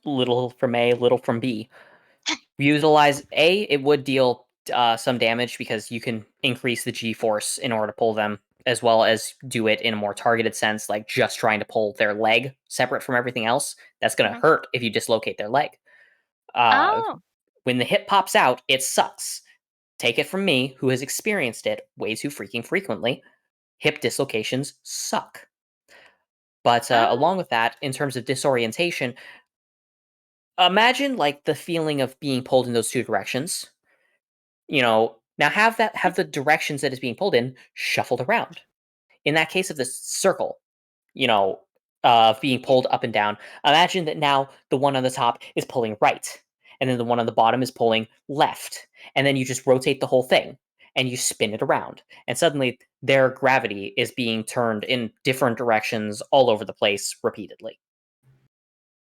Little from A, little from B. Utilize A, it would deal some damage because you can increase the G force in order to pull them, as well as do it in a more targeted sense, like just trying to pull their leg separate from everything else. That's going to Mhm. hurt if you dislocate their leg. Oh, When the hip pops out, it sucks. Take it from me, who has experienced it way too freaking frequently. Hip dislocations suck. But along oh, with that, in terms of disorientation, imagine like the feeling of being pulled in those 2 directions. Now have the directions that it's being pulled in shuffled around. In that case of this circle, you know, of being pulled up and down, imagine that now the one on the top is pulling right, and then the one on the bottom is pulling left, and then you just rotate the whole thing and you spin it around, and suddenly their gravity is being turned in different directions all over the place repeatedly.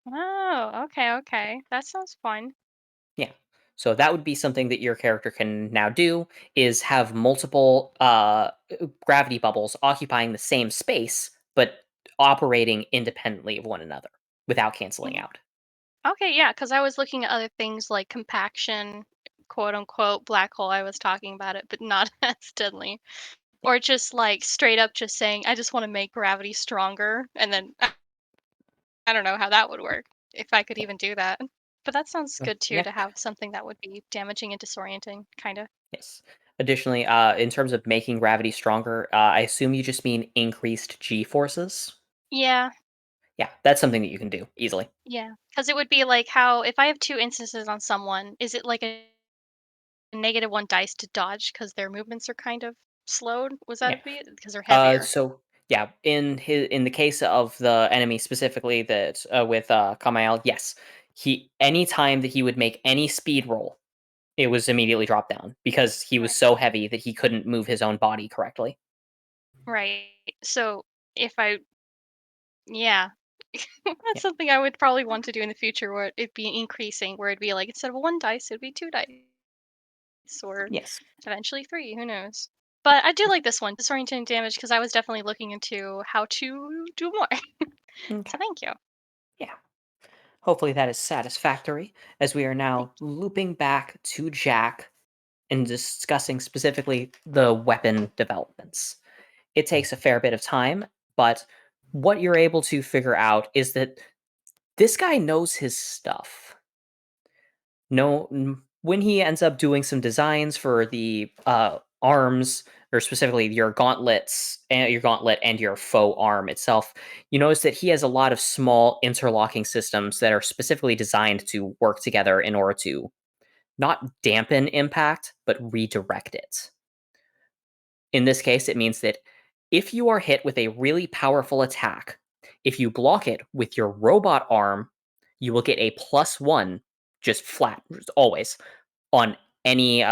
oh, okay. That sounds fun. Yeah. So that would be something that your character can now do is have multiple gravity bubbles occupying the same space, but operating independently of one another without canceling Mhm. out. Okay, yeah, because I was looking at other things like compaction, quote unquote, black hole. I was talking about it, but not as deadly. Or just like straight up just saying, I just want to make gravity stronger. And then I don't know how that would work, if I could even do that. But that sounds good too, Yeah. to have something that would be damaging and disorienting, kind of. Yes. Additionally, in terms of making gravity stronger, I assume you just mean increased G forces. Yeah, Yeah, that's something that you can do easily. yeah. Because it would be like how, if I have 2 instances on someone, is it like a -1 dice to dodge because their movements are kind of slowed? Was that Yeah. it be? Because they're heavier. So yeah, in the case of the enemy specifically that with Kamael, yes, he anytime that he would make any speed roll, it was immediately dropped down because he was Right. so heavy that he couldn't move his own body correctly. Right. So if I, yeah, that's Yeah. something I would probably want to do in the future where it'd be increasing, where it'd be like instead of 1 dice, it'd be 2 dice, or Yes. eventually 3. Who knows? But I do like this one, disorienting damage, because I was definitely looking into how to do more. Okay. So thank you. Yeah. Hopefully that is satisfactory as we are Thank now looping back to Jack and discussing specifically the weapon developments. It takes a fair bit of time, but what you're able to figure out is that this guy knows his stuff. No, when he ends up doing some designs for the arms, or specifically your gauntlets, and your gauntlet and your faux arm itself, you notice that he has a lot of small interlocking systems that are specifically designed to work together in order to not dampen impact, but redirect it. In this case, it means that if you are hit with a really powerful attack, if you block it with your robot arm, you will get a +1, just flat, just always, on any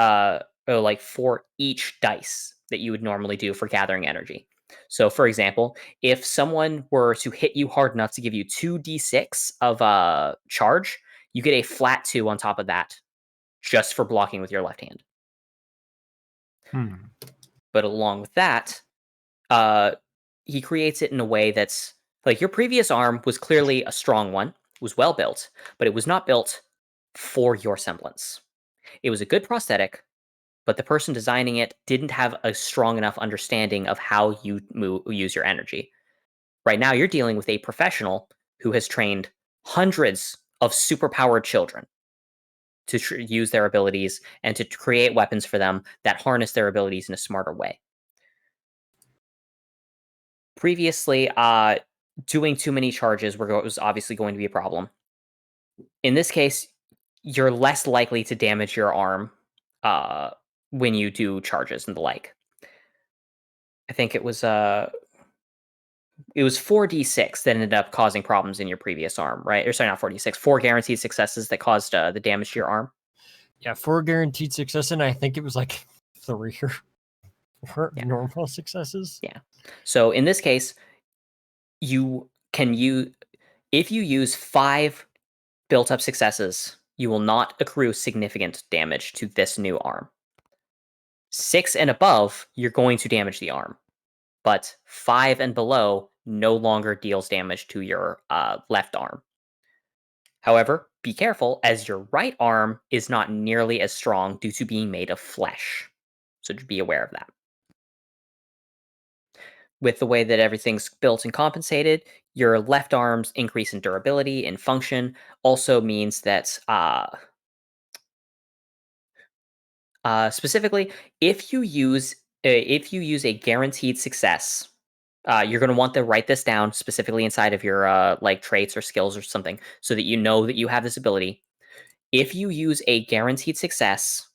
like for each dice that you would normally do for gathering energy. So for example, if someone were to hit you hard enough to give you 2d6 of charge, you get a flat 2 on top of that just for blocking with your left hand. Hmm. But along with that, uh, he creates it in a way that's like your previous arm was clearly a strong one, was well built, but it was not built for your semblance. It was a good prosthetic, but the person designing it didn't have a strong enough understanding of how you use your energy. Right now, you're dealing with a professional who has trained hundreds of superpowered children to use their abilities and to create weapons for them that harness their abilities in a smarter way. Previously, doing too many charges was obviously going to be a problem. In this case, you're less likely to damage your arm uh, when you do charges and the like. I think it was 4d6 that ended up causing problems in your previous arm, right? Or sorry, not 4d6, 4 guaranteed successes that caused the damage to your arm. Yeah, 4 guaranteed success, and I think it was like 3 or 4 Yeah. normal successes. Yeah. So in this case, you can use if you use 5 built-up successes, you will not accrue significant damage to this new arm. 6 and above, you're going to damage the arm, but 5 and below no longer deals damage to your left arm. However, be careful, as your right arm is not nearly as strong due to being made of flesh. So just be aware of that. With the way that everything's built and compensated, your left arm's increase in durability and function also means that specifically, if you use a guaranteed success, you're going to want to write this down specifically inside of your like traits or skills or something, so that you know that you have this ability. If you use a guaranteed success,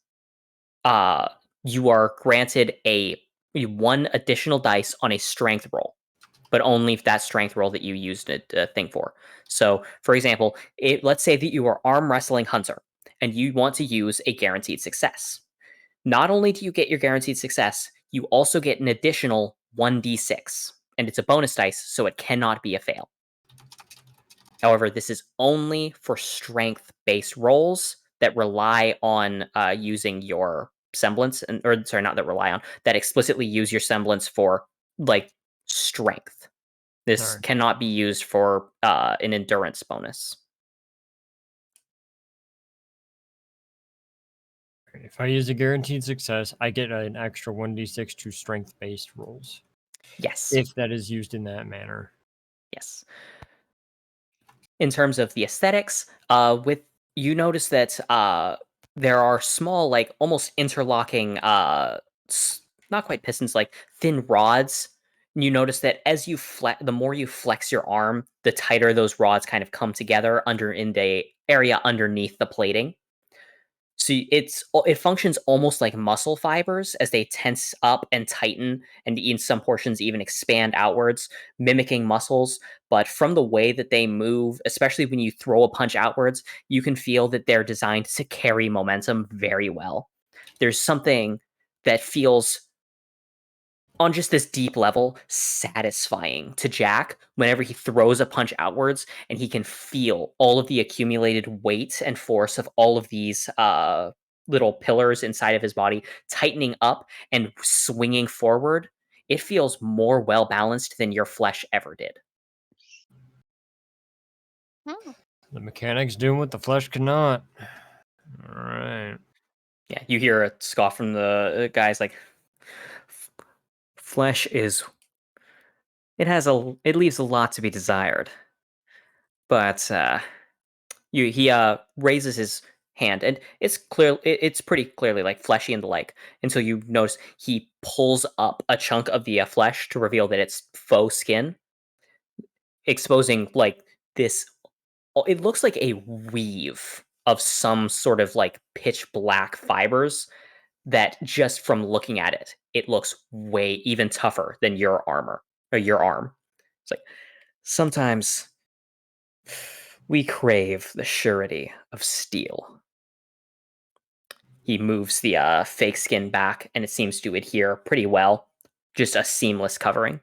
you are granted a 1 additional dice on a strength roll, but only if that strength roll that you used a thing for. So, for example, let's say that you are arm wrestling hunter and you want to use a guaranteed success. Not only do you get your guaranteed success, you also get an additional 1d6, and it's a bonus dice, so it cannot be a fail. However, this is only for strength-based rolls that rely on using your semblance, that explicitly use your semblance for like strength. This Sorry. cannot be used for an endurance bonus. If I use a guaranteed success, I get an extra 1d6 to strength-based rolls. Yes. If that is used in that manner. Yes. In terms of the aesthetics, you notice that there are small, like almost interlocking, not quite pistons, like thin rods. And you notice that as you the more you flex your arm, the tighter those rods kind of come together in the area underneath the plating. So it functions almost like muscle fibers as they tense up and tighten, and in some portions even expand outwards, mimicking muscles. But from the way that they move, especially when you throw a punch outwards, you can feel that they're designed to carry momentum very well. There's something that feels, on just this deep level, satisfying to Jack whenever he throws a punch outwards and he can feel all of the accumulated weight and force of all of these little pillars inside of his body tightening up and swinging forward. It feels more well balanced than your flesh ever did. The mechanics doing what the flesh cannot. All right. Yeah, you hear a scoff from the guys like, flesh is, it leaves a lot to be desired. But he raises his hand, and it's pretty clearly like fleshy and the like, until you notice he pulls up a chunk of the flesh to reveal that it's faux skin, exposing like this. It looks like a weave of some sort of like pitch black fibers that, just from looking at it, it looks way even tougher than your armor or your arm. It's like, sometimes we crave the surety of steel. He moves the fake skin back, and it seems to adhere pretty well. Just a seamless covering.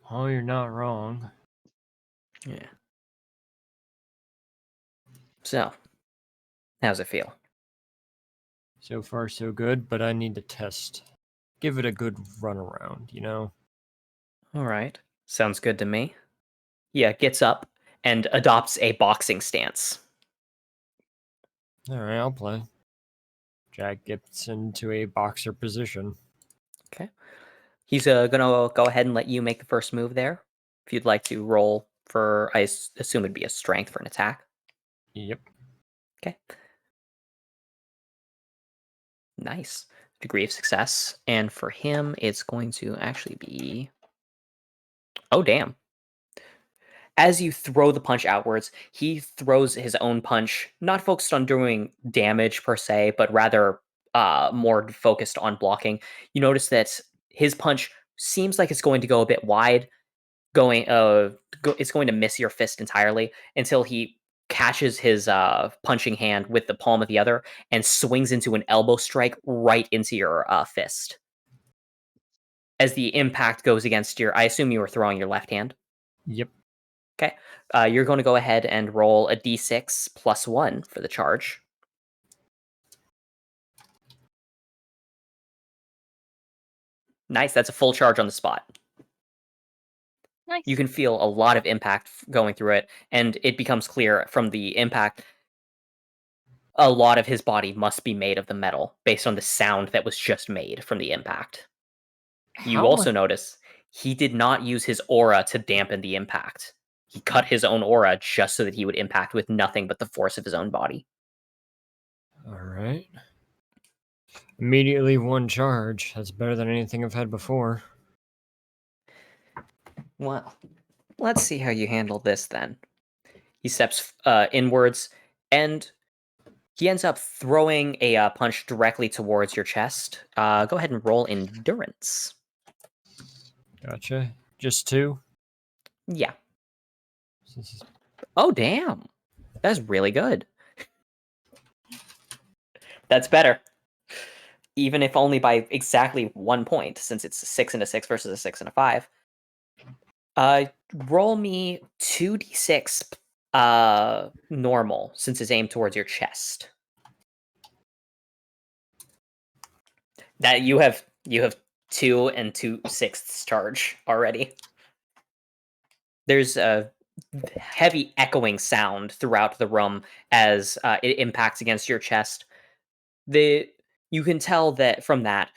Oh, you're not wrong. Yeah. So, how's it feel? So far, so good, but I need to test. Give it a good run around, you know? All right. Sounds good to me. Yeah, gets up and adopts a boxing stance. All right, I'll play. Jack gets into a boxer position. Okay. He's gonna go ahead and let you make the first move there. If you'd like to roll for, I assume it'd be a strength for an attack. Yep. Okay. Nice. Degree of success. And for him, it's going to actually be... Oh, damn. As you throw the punch outwards, he throws his own punch, not focused on doing damage per se, but rather more focused on blocking. You notice that his punch seems like it's going to go a bit wide, it's going to miss your fist entirely until he catches his punching hand with the palm of the other and swings into an elbow strike right into your fist. as the impact goes against I assume you were throwing your left hand. Yep. Okay. You're going to go ahead and roll a d6 plus 1 for the charge. Nice. That's a full charge on the spot. Nice. You can feel a lot of impact going through it, and it becomes clear from the impact a lot of his body must be made of the metal based on the sound that was just made from the impact. You How also mu- notice he did not use his aura to dampen the impact. He cut his own aura just so that he would impact with nothing but the force of his own body. All right. Immediately one charge. That's better than anything I've had before. Well, let's see how you handle this then. He steps inwards, and he ends up throwing a punch directly towards your chest. Go ahead and roll endurance. Gotcha. Just 2. Yeah. This is- Oh, damn. That's really good. That's better. Even if only by exactly 1 point, since it's a 6 and a 6 versus a 6 and a 5. Roll me 2d6 normal, since it's aimed towards your chest. That you have 2 and 2/6 charge already. There's a heavy echoing sound throughout the room as it impacts against your chest. You can tell that from that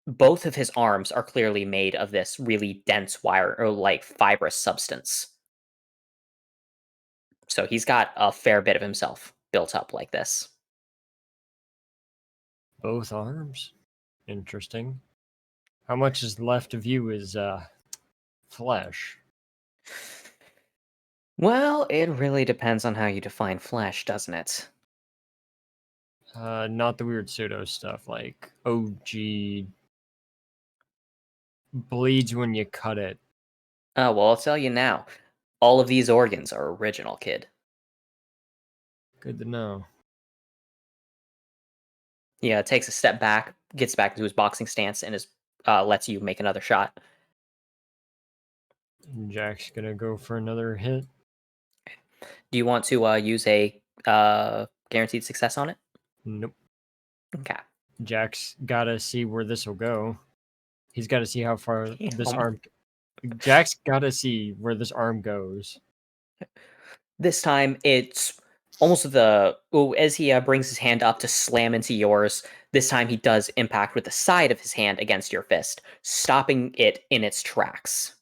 both of his arms are clearly made of this really dense wire or like fibrous substance. So he's got a fair bit of himself built up like this. Both arms? Interesting. How much is left of you is flesh? Well, it really depends on how you define flesh, doesn't it? Not the weird pseudo stuff like OG bleeds when you cut it. Oh, well, I'll tell you now. All of these organs are original, kid. Good to know. He takes a step back, gets back into his boxing stance, and lets you make another shot. Jack's gonna go for another hit. Do you want to use a guaranteed success on it? Nope. Okay. Jack's gotta see where this will go. He's gotta see how far this Damn. arm. Jack's gotta see where this arm goes. This time, it's almost as he brings his hand up to slam into yours. This time, he does impact with the side of his hand against your fist, stopping it in its tracks.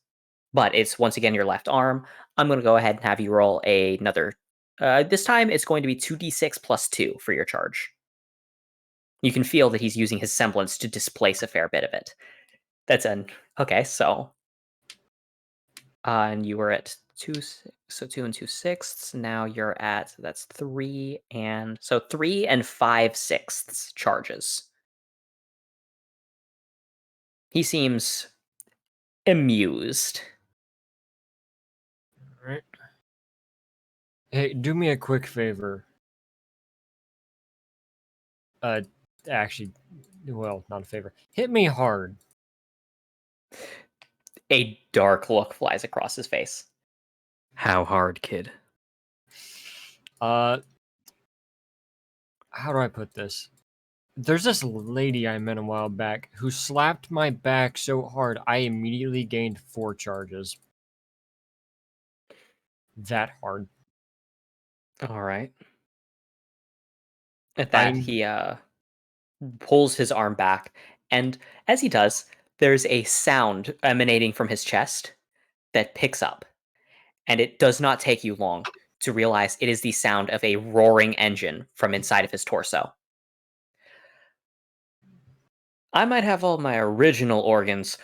But it's once again your left arm. I'm going to go ahead and have you roll another. This time, it's going to be 2d6 plus 2 for your charge. You can feel that he's using his semblance to displace a fair bit of it. That's an okay. So, and you were at 2, so 2 and 2/6. Now you're at that's 3 and 5/6 charges. He seems amused. All right. Hey, do me a quick favor. Actually, well, not a favor. Hit me hard. A dark look flies across his face. How hard, kid? How do I put this? There's this lady I met a while back who slapped my back so hard I immediately gained 4 charges. That hard. All right. At that, he pulls his arm back, and as he does, there's a sound emanating from his chest that picks up, and it does not take you long to realize it is the sound of a roaring engine from inside of his torso. I might have all my original organs.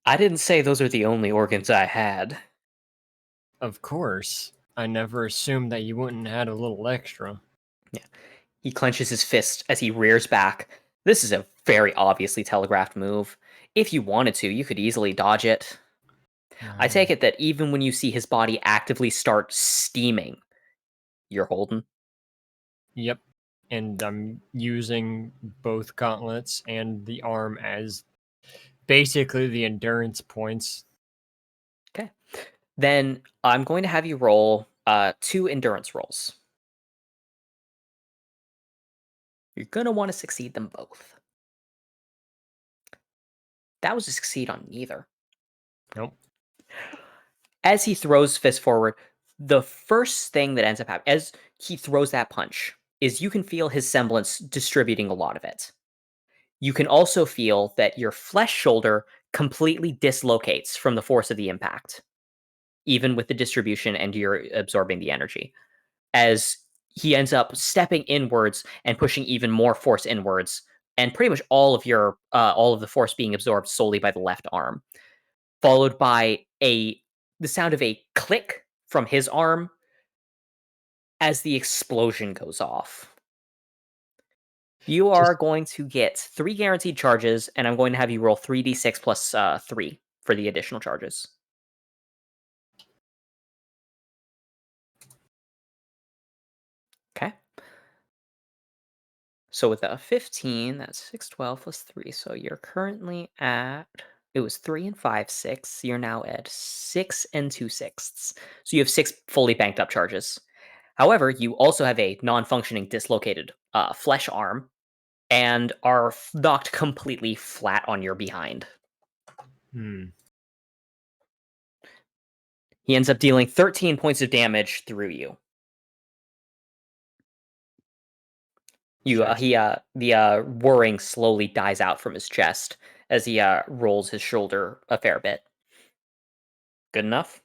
I didn't say those are the only organs I had. Of course. I never assumed that you wouldn't add a little extra. Yeah. He clenches his fist as he rears back. This is a very obviously telegraphed move. If you wanted to, you could easily dodge it. I take it that even when you see his body actively start steaming, you're holding. Yep. And I'm using both gauntlets and the arm as basically the endurance points. Okay. Then I'm going to have you roll 2 endurance rolls. You're going to want to succeed them both. That was a succeed on neither. Nope. As he throws fist forward, the first thing that ends up happening as he throws that punch is you can feel his semblance distributing a lot of it. You can also feel that your flesh shoulder completely dislocates from the force of the impact, even with the distribution and you're absorbing the energy. As he ends up stepping inwards and pushing even more force inwards, and pretty much all of the force being absorbed solely by the left arm, followed by the sound of a click from his arm as the explosion goes off. You are going to get 3 guaranteed charges, and I'm going to have you roll 3d6 plus 3 for the additional charges. Okay. So with a 15, that's 6, 12 plus 3. So you're currently at, it was 3 and 5, 6. You're now at 6 and 2/6. So you have 6 fully banked up charges. However, you also have a non-functioning dislocated flesh arm and are knocked completely flat on your behind. He ends up dealing 13 points of damage through you. The whirring slowly dies out from his chest as he rolls his shoulder a fair bit. Good enough?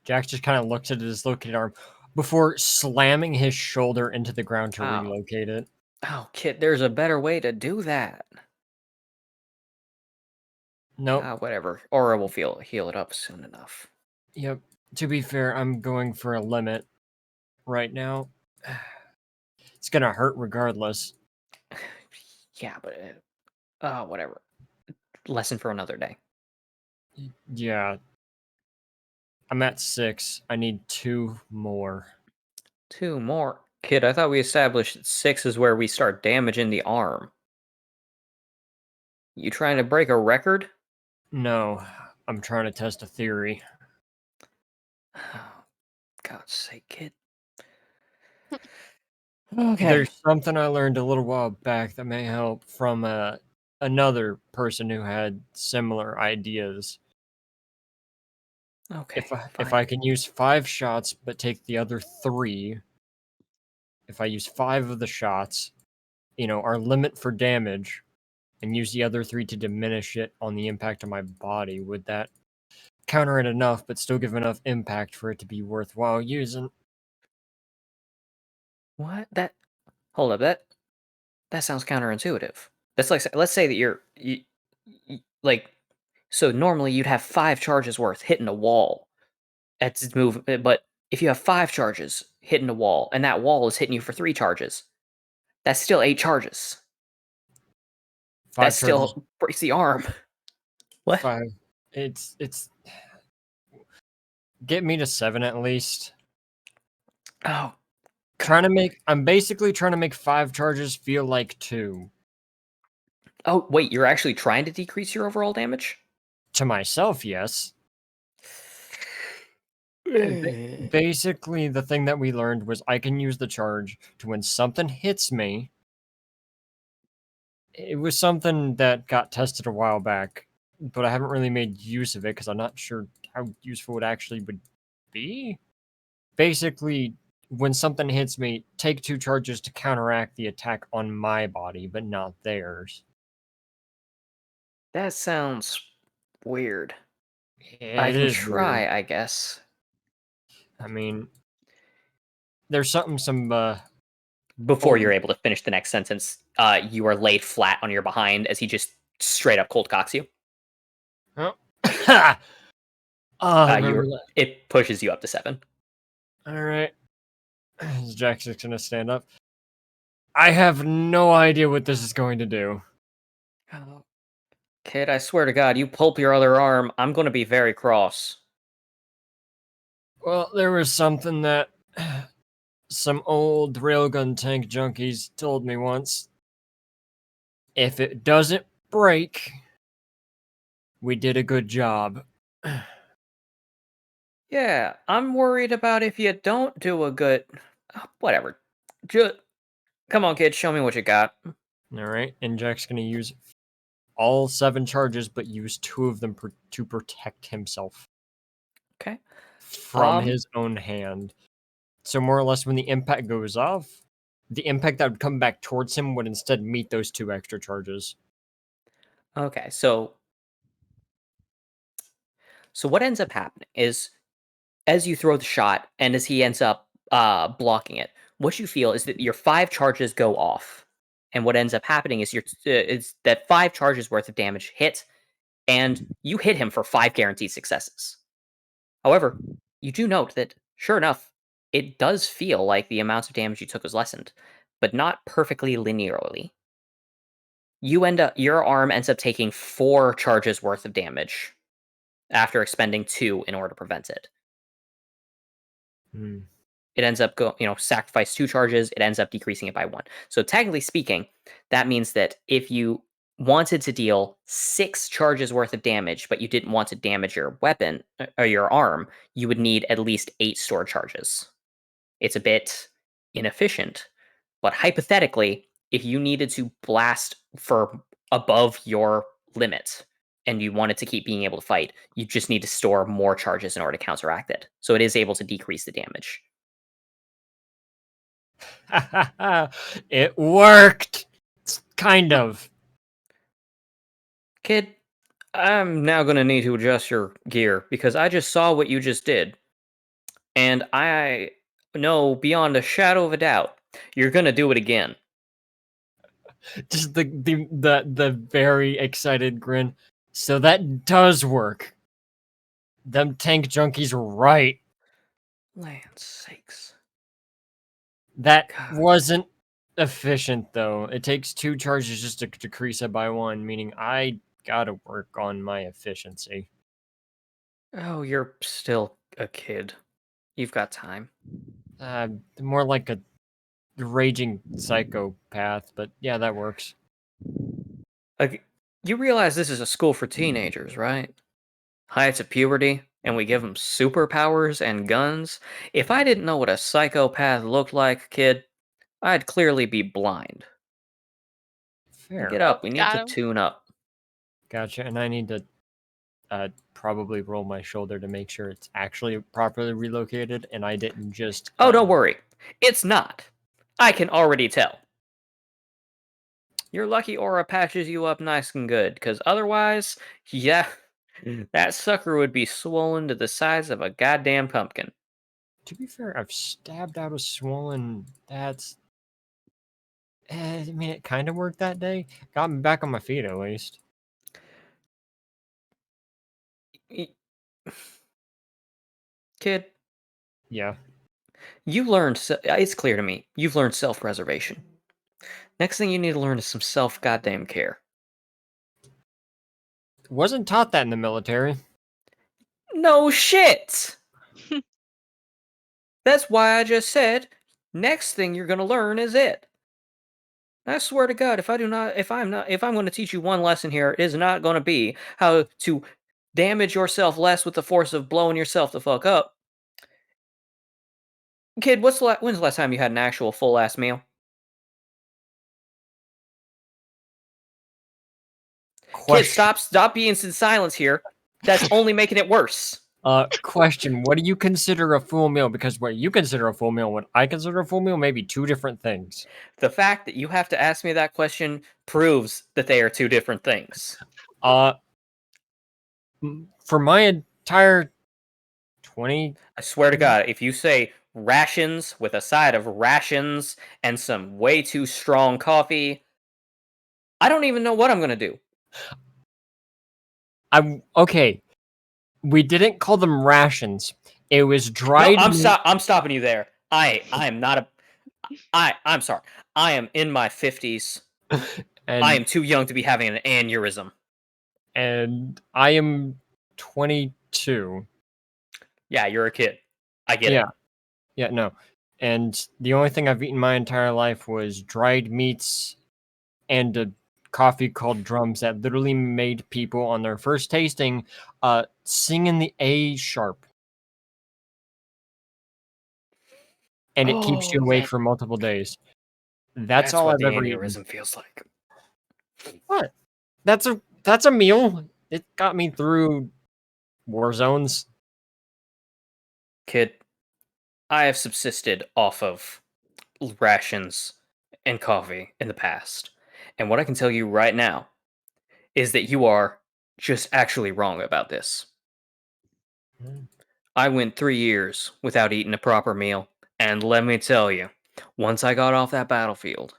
Jax just kind of looks at his dislocated arm before slamming his shoulder into the ground to Oh. relocate it. Oh, kid, there's a better way to do that. Nope. Whatever. Aura will heal it up soon enough. Yep. To be fair, I'm going for a limit right now. It's gonna hurt regardless. Yeah, but whatever. Lesson for another day. Yeah. I'm at 6. I need 2 more. 2 more. Kid, I thought we established that 6 is where we start damaging the arm. You trying to break a record? No, I'm trying to test a theory. Oh, God's sake, kid. Okay. There's something I learned a little while back that may help from another person who had similar ideas. Okay. If I can use 5 shots but take the other 3, if I use 5 of the shots, our limit for damage, and use the other 3 to diminish it on the impact of my body, would that counter it enough but still give enough impact for it to be worthwhile using? What? Hold up. That sounds counterintuitive. That's like, let's say that you like, so normally you'd have 5 charges worth hitting a wall. That's its move, but if you have 5 charges hitting a wall, and that wall is hitting you for 3 charges, that's still 8 charges. 5 That charges. still breaks the arm. What? 5. It's get me to 7 at least. Oh, I'm basically trying to make 5 charges feel like 2. oh, wait, you're actually trying to decrease your overall damage? To myself, yes. Basically, the thing that we learned was I can use the charge to when something hits me. It was something that got tested a while back, but I haven't really made use of it because I'm not sure how useful it actually would be. Basically, when something hits me, take 2 charges to counteract the attack on my body, but not theirs. That sounds weird. I It can is try, weird. I guess. I mean, there's some Before Oh. you're able to finish the next sentence, you are laid flat on your behind as he just straight up cold cocks you. Oh, I remember that. It pushes you up to 7. All right. Jackson's gonna stand up. I have no idea what this is going to do. Oh, kid, I swear to God, you pulp your other arm, I'm going to be very cross. Well, there was something that some old railgun tank junkies told me once. If it doesn't break, we did a good job. Yeah, I'm worried about if you don't do a good. Whatever. Just come on, kid. Show me what you got. All right, and Jack's gonna use all 7 charges, but use 2 of them to protect himself Okay. from his own hand. So more or less, when the impact goes off, the impact that would come back towards him would instead meet those 2 extra charges. Okay. So what ends up happening is, as you throw the shot and as he ends up blocking it, what you feel is that your 5 charges go off, and what ends up happening is is that 5 charges worth of damage hit, and you hit him for 5 guaranteed successes. However, you do note that, sure enough, it does feel like the amount of damage you took was lessened, but not perfectly linearly. Your arm ends up taking 4 charges worth of damage after expending 2 in order to prevent it. Hmm. It ends up sacrifice 2 charges, it ends up decreasing it by 1. So technically speaking, that means that if you wanted to deal 6 charges worth of damage, but you didn't want to damage your weapon or your arm, you would need at least 8 stored charges. It's a bit inefficient, but hypothetically, if you needed to blast for above your limit and you wanted to keep being able to fight, you just need to store more charges in order to counteract it. So it is able to decrease the damage. It worked! Kind of. Kid, I'm now going to need to adjust your gear because I just saw what you just did. And I know beyond a shadow of a doubt, you're going to do it again. Just the very excited grin. So that does work. Them tank junkies were right. Land's sakes. That God. wasn't efficient, though. It takes 2 charges just to decrease it by 1, meaning I gotta work on my efficiency. Oh, you're still a kid. You've got time. More like a raging psychopath, but yeah, that works. Like, you realize this is a school for teenagers, right? Heights of puberty, and we give them superpowers and guns. If I didn't know what a psychopath looked like, kid, I'd clearly be blind. Fair. Get up, we need Got to him. tune up. Gotcha, and I need to probably roll my shoulder to make sure it's actually properly relocated, and I didn't just... Oh, don't worry. It's not. I can already tell. Your lucky aura patches you up nice and good, because otherwise, yeah, that sucker would be swollen to the size of a goddamn pumpkin. To be fair, I've stabbed out a swollen... That's... I mean, it kind of worked that day. Got me back on my feet, at least. Kid, Yeah. you learned, it's clear to me, you've learned self-preservation. Next thing you need to learn is some self-goddamn care. Wasn't taught that in the military. No shit! That's why I just said, next thing you're gonna learn is it. I swear to God, if I'm going to teach you one lesson here, it is not going to be how to damage yourself less with the force of blowing yourself the fuck up. Kid, when's the last time you had an actual full ass meal? Kid, stop being in silence here. That's only making it worse. Question, what do you consider a full meal? Because what you consider a full meal, what I consider a full meal, may be 2 different things. The fact that you have to ask me that question proves that they are 2 different things. For my entire 20... I swear to God, if you say rations with a side of rations and some way too strong coffee, I don't even know what I'm gonna do. Okay. We didn't call them rations. It was dried... No, I'm stopping you there. I am not I'm sorry. I am in my 50s. and, I am too young to be having an aneurysm. And I am 22. Yeah, you're a kid. I get it. Yeah, no. And the only thing I've eaten my entire life was dried meats and a coffee called drums that literally made people on their first tasting sing in the A sharp. And it keeps you awake for multiple days. That's all what I've the ever eaten. aneurysm feels like. What? That's a meal. It got me through war zones. Kid, I have subsisted off of rations and coffee in the past. And what I can tell you right now is that you are just actually wrong about this. I went 3 years without eating a proper meal, and let me tell you, once I got off that battlefield,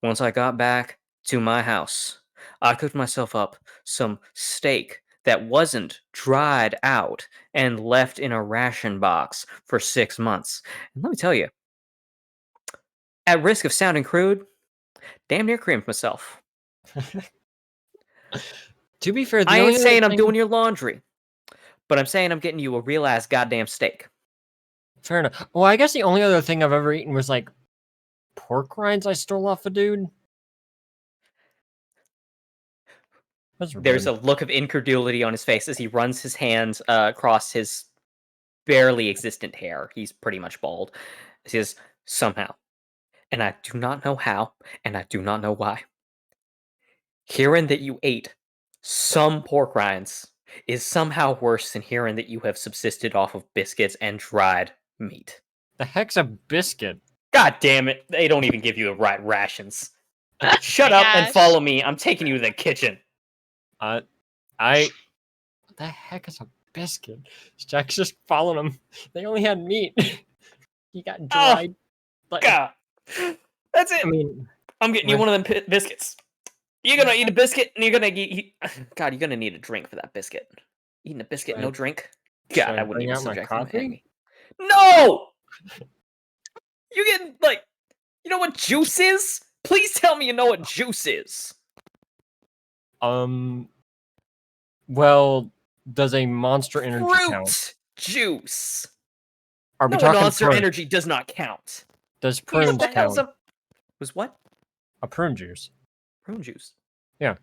once I got back to my house, I cooked myself up some steak that wasn't dried out and left in a ration box for 6 months. And let me tell you, at risk of sounding crude, damn near creamed myself. To be fair, I ain't saying I'm doing your laundry, but I'm saying I'm getting you a real ass goddamn steak. Fair enough. Well, I guess the only other thing I've ever eaten was like pork rinds I stole off a dude. There's a look of incredulity on his face as he runs his hands across his barely existent hair. He's pretty much bald. He says, somehow, and I do not know how, and I do not know why, hearing that you ate some pork rinds is somehow worse than hearing that you have subsisted off of biscuits and dried meat. The heck's a biscuit? God damn it, they don't even give you the right rations. Shut up and Gosh. follow me. I'm taking you to the kitchen. What the heck is a biscuit? Jack's just following him. They only had meat. He got dried. God. That's it. I mean, I'm getting you one of them biscuits. You're gonna eat a biscuit, and you're gonna eat. God, you're gonna need a drink for that biscuit. Eating a biscuit, no drink. should God, I I wouldn't bring even out my subject him to coffee? me. No! You're getting you know what juice is? Please tell me you know what juice is. Well, does a Monster Energy count? Fruit juice. Are we No, talking Monster prune? Energy does not count. Does What prunes the hell's count? Was what? A prune juice. Prune juice. Yeah.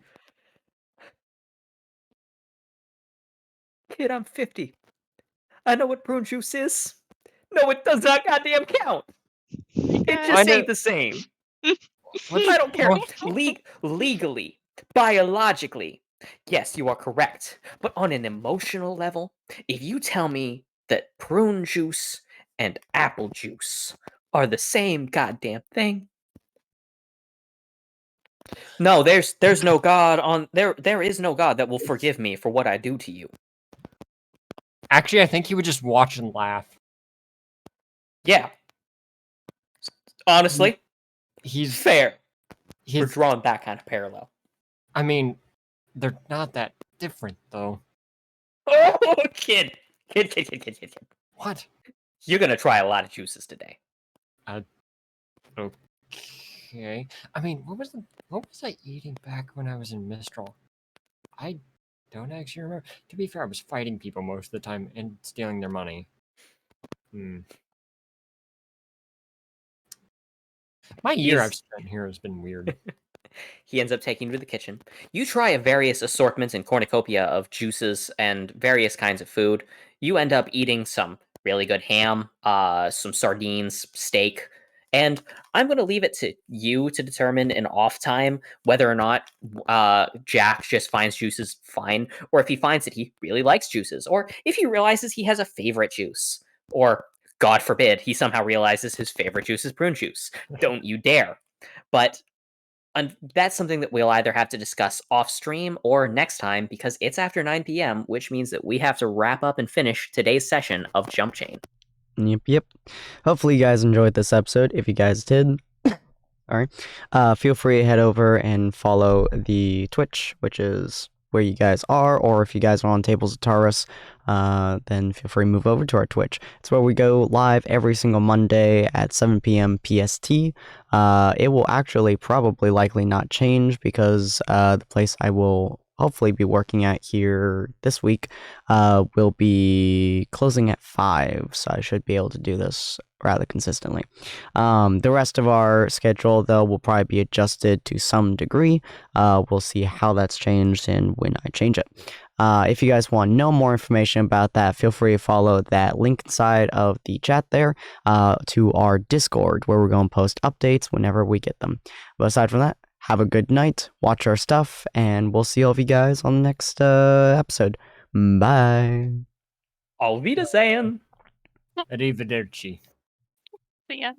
Kid, I'm 50. I know what prune juice is. No, it does not goddamn count. It just ain't the same. I don't care. Legally, biologically, yes, you are correct. But on an emotional level, if you tell me that prune juice and apple juice are the same goddamn thing, no, there's no God on there is no God that will forgive me for what I do to you. Actually, I think he would just watch and laugh. Yeah. Honestly, He's fair. We're His, drawing that kind of parallel. I mean, they're not that different, though. Oh, kid. What? You're gonna try a lot of juices today. Okay. I mean, what was I eating back when I was in Mistral? I don't actually remember. To be fair, I was fighting people most of the time and stealing their money. My year I've spent here has been weird. He ends up taking you to the kitchen. You try a various assortments and cornucopia of juices and various kinds of food. You end up eating some really good ham, some sardines, steak, and I'm going to leave it to you to determine in off time whether or not Jack just finds juices fine, or if he finds that he really likes juices, or if he realizes he has a favorite juice, or God forbid he somehow realizes his favorite juice is prune juice. Don't you dare. But that's something that we'll either have to discuss off stream or next time, because it's after 9 p.m., which means that we have to wrap up and finish today's session of Jumpchain. Yep. Hopefully you guys enjoyed this episode. If you guys did, all right, feel free to head over and follow the Twitch, which is where you guys are, or if you guys are on Tables of Taurus, then feel free to move over to our Twitch. It's where we go live every single Monday at 7 p.m. PST. It will actually probably likely not change because the place I will hopefully be working at here this week will be closing at 5, so I should be able to do this rather consistently. The rest of our schedule, though, will probably be adjusted to some degree. We'll see how that's changed and when I change it. If you guys want no more information about that, feel free to follow that link inside of the chat there to our Discord, where we're going to post updates whenever we get them. But aside from that, have a good night, watch our stuff, and we'll see all of you guys on the next episode. Bye. Auf Wiedersehen. Arrivederci. But yeah.